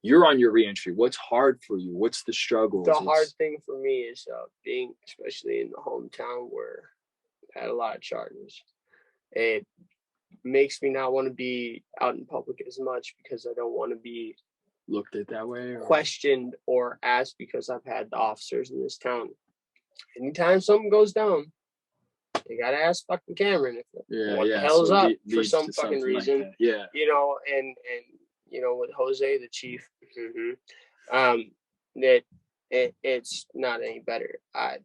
you're on your reentry? What's hard for you? What's the struggle? The hard thing for me is being, especially in the hometown where I had a lot of charges. It makes me not want to be out in public as much, because I don't want to be looked at that way, or questioned or asked, because I've had the officers in this town. Anytime something goes down, they gotta ask fucking Kameron what the hell's up for some fucking reason. Like yeah. You know, and with Jose, the chief, that it's not any better.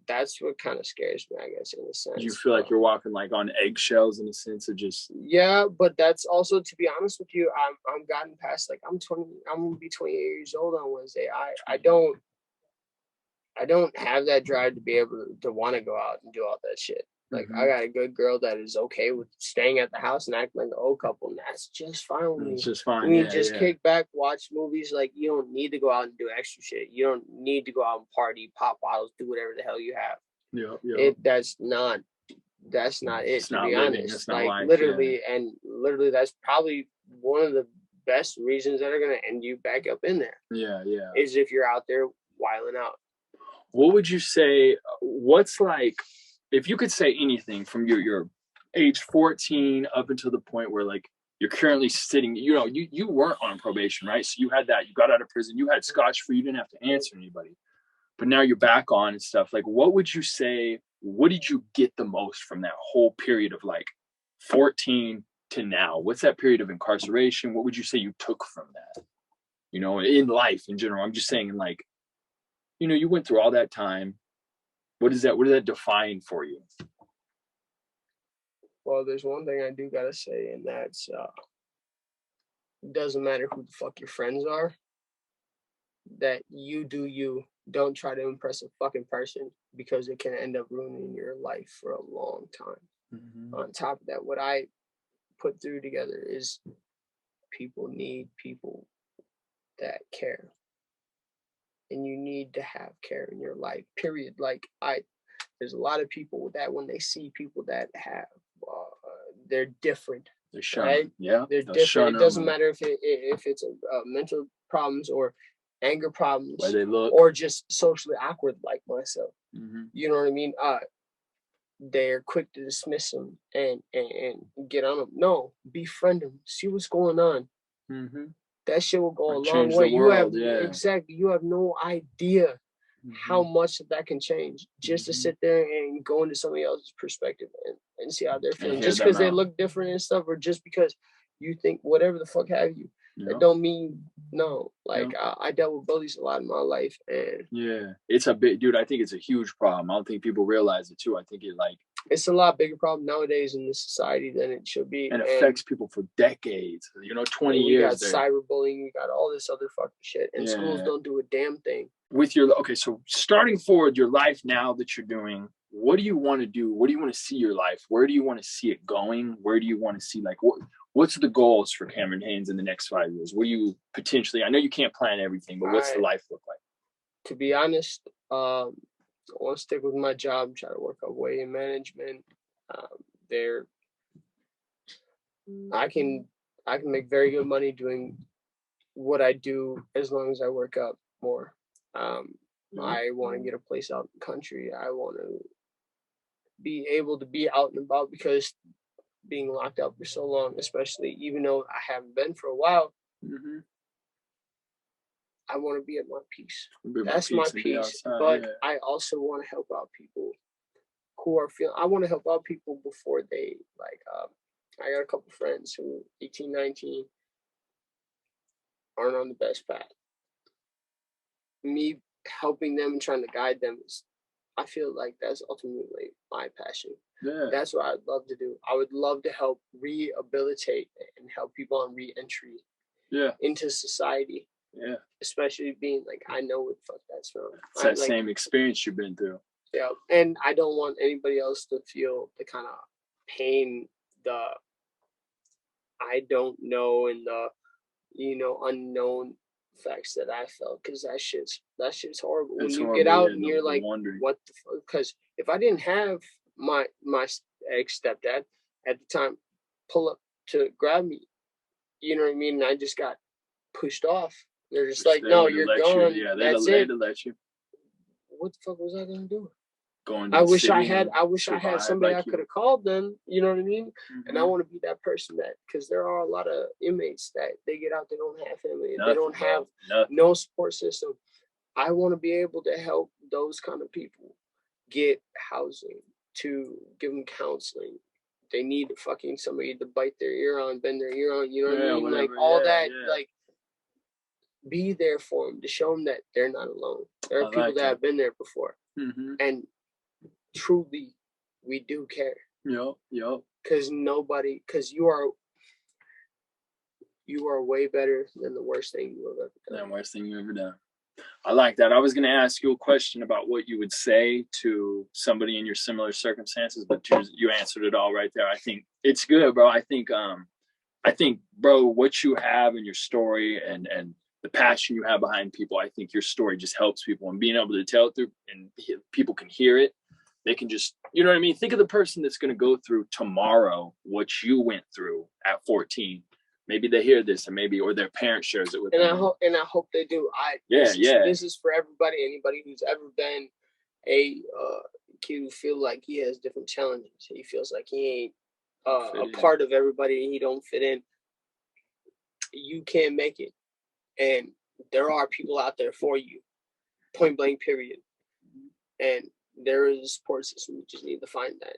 That's what kind of scares me, I guess, in a sense. You feel like you're walking like on eggshells in a sense of just. Yeah, but that's also, to be honest with you, I'm gotten past, like, I'm gonna be 28 years old on Wednesday. I don't have that drive to be able to want to go out and do all that shit. Like, I got a good girl that is okay with staying at the house and acting like an old couple, and that's just fine with me. It's just fine. We just kick back, watch movies. Like, you don't need to go out and do extra shit. You don't need to go out and party, pop bottles, do whatever the hell you have. Yeah. That's not it, it's to not be living. honest. It's not like life, literally, that's probably one of the best reasons that are gonna end you back up in there. Yeah. Is if you're out there wilding out. What would you say? What's like, if you could say anything from your age 14 up until the point where, like, you're currently sitting, you weren't on probation, right? So you had that, you got out of prison, you had scotch free, you didn't have to answer anybody, but now you're back on and stuff. Like, what would you say, what did you get the most from that whole period of like 14 to now? What's that period of incarceration? What would you say you took from that? In life in general, I'm just saying, like, you went through all that time. What does that define for you? Well, there's one thing I do gotta say, and that's it doesn't matter who the fuck your friends are, that you do you. Don't try to impress a fucking person, because it can end up ruining your life for a long time. On top of that, what I put through together is people need people that care. And you need to have care in your life, period. Like, there's a lot of people that when they see people that have, they're different. They're shun, right? Yeah, they're different. It doesn't matter if it's mental problems or anger problems, where they look, or just socially awkward like myself. mm-hmm. You know what I mean? They're quick to dismiss them and get on them. No, befriend them. See what's going on. Mm-hmm. That shit will go a long change way. the world, Exactly. You have no idea how much that can change just to sit there and go into somebody else's perspective and see how they're feeling. Just because they look different and stuff, or just because you think whatever the fuck have you. That don't mean no. Like I dealt with bullies a lot in my life, and it's a big, dude. I think it's a huge problem. I don't think people realize it too. I think it's a lot bigger problem nowadays in this society than it should be, and affects people for decades. 20 years. We got cyberbullying, we got all this other fucking shit, and schools don't do a damn thing. With your so starting forward, your life now that you're doing, what do you want to do? What do you want to see your life? Where do you want to see it going? Where do you want to see what's the goals for Kameron Haimes in the next 5 years? What do you potentially? I know you can't plan everything, but what's the life look like? To be honest, I want to stick with my job, try to work our way in management. I can make very good money doing what I do as long as I work up more. I want to get a place out in the country. I want to be able to be out and about, because being locked up for so long, especially even though I haven't been for a while, I want to be at my peace. That's my peace. But I also want to help out people who are feeling. I want to help out people before they I got a couple friends who 18, 19 aren't on the best path. Me helping them and trying to guide them I feel like that's ultimately my passion. That's what I'd love to do. I would love to help rehabilitate and help people on reentry into society. Especially being I know what the fuck that's from. It's that same experience you've been through. Yeah, and I don't want anybody else to feel the kind of pain, the I don't know, and the unknown facts that I felt, because that shit's horrible. When you get out and you're like, what the fuck? Because if I didn't have my ex-stepdad at the time pull up to grab me, you know what I mean, and I just got pushed off. They're just like, no, you're gone. That's it. Let you. What the fuck was I gonna do? I wish I had somebody I could have called them, you know what I mean? And I want to be that person, because there are a lot of inmates that they get out, they don't have family, they don't have no support system. I want to be able to help those kind of people get housing, to give them counseling. They need fucking somebody to bite their ear on, bend their ear on, you know what I mean? Whatever, all that, be there for them, to show them that they're not alone. There are people that have been there before. And truly, we do care. Yep. Because you are way better than the worst thing you have ever done. I like that. I was going to ask you a question about what you would say to somebody in your similar circumstances, but you answered it all right there. I think it's good, bro. I think, bro, what you have in your story and the passion you have behind people, I think your story just helps people, and being able to tell it through and people can hear it. They can just, you know what I mean? Think of the person that's going to go through tomorrow what you went through at 14. Maybe they hear this, and or their parent shares it with them. I hope they do. This is for everybody. Anybody who's ever been a kid who feel like he has different challenges. He feels like he ain't a part of everybody, and he don't fit in. You can make it, and there are people out there for you. Point blank. Period. And there is a support system. You just need to find that.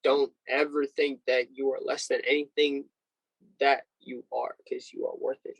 Don't ever think that you are less than anything that you are, because you are worth it.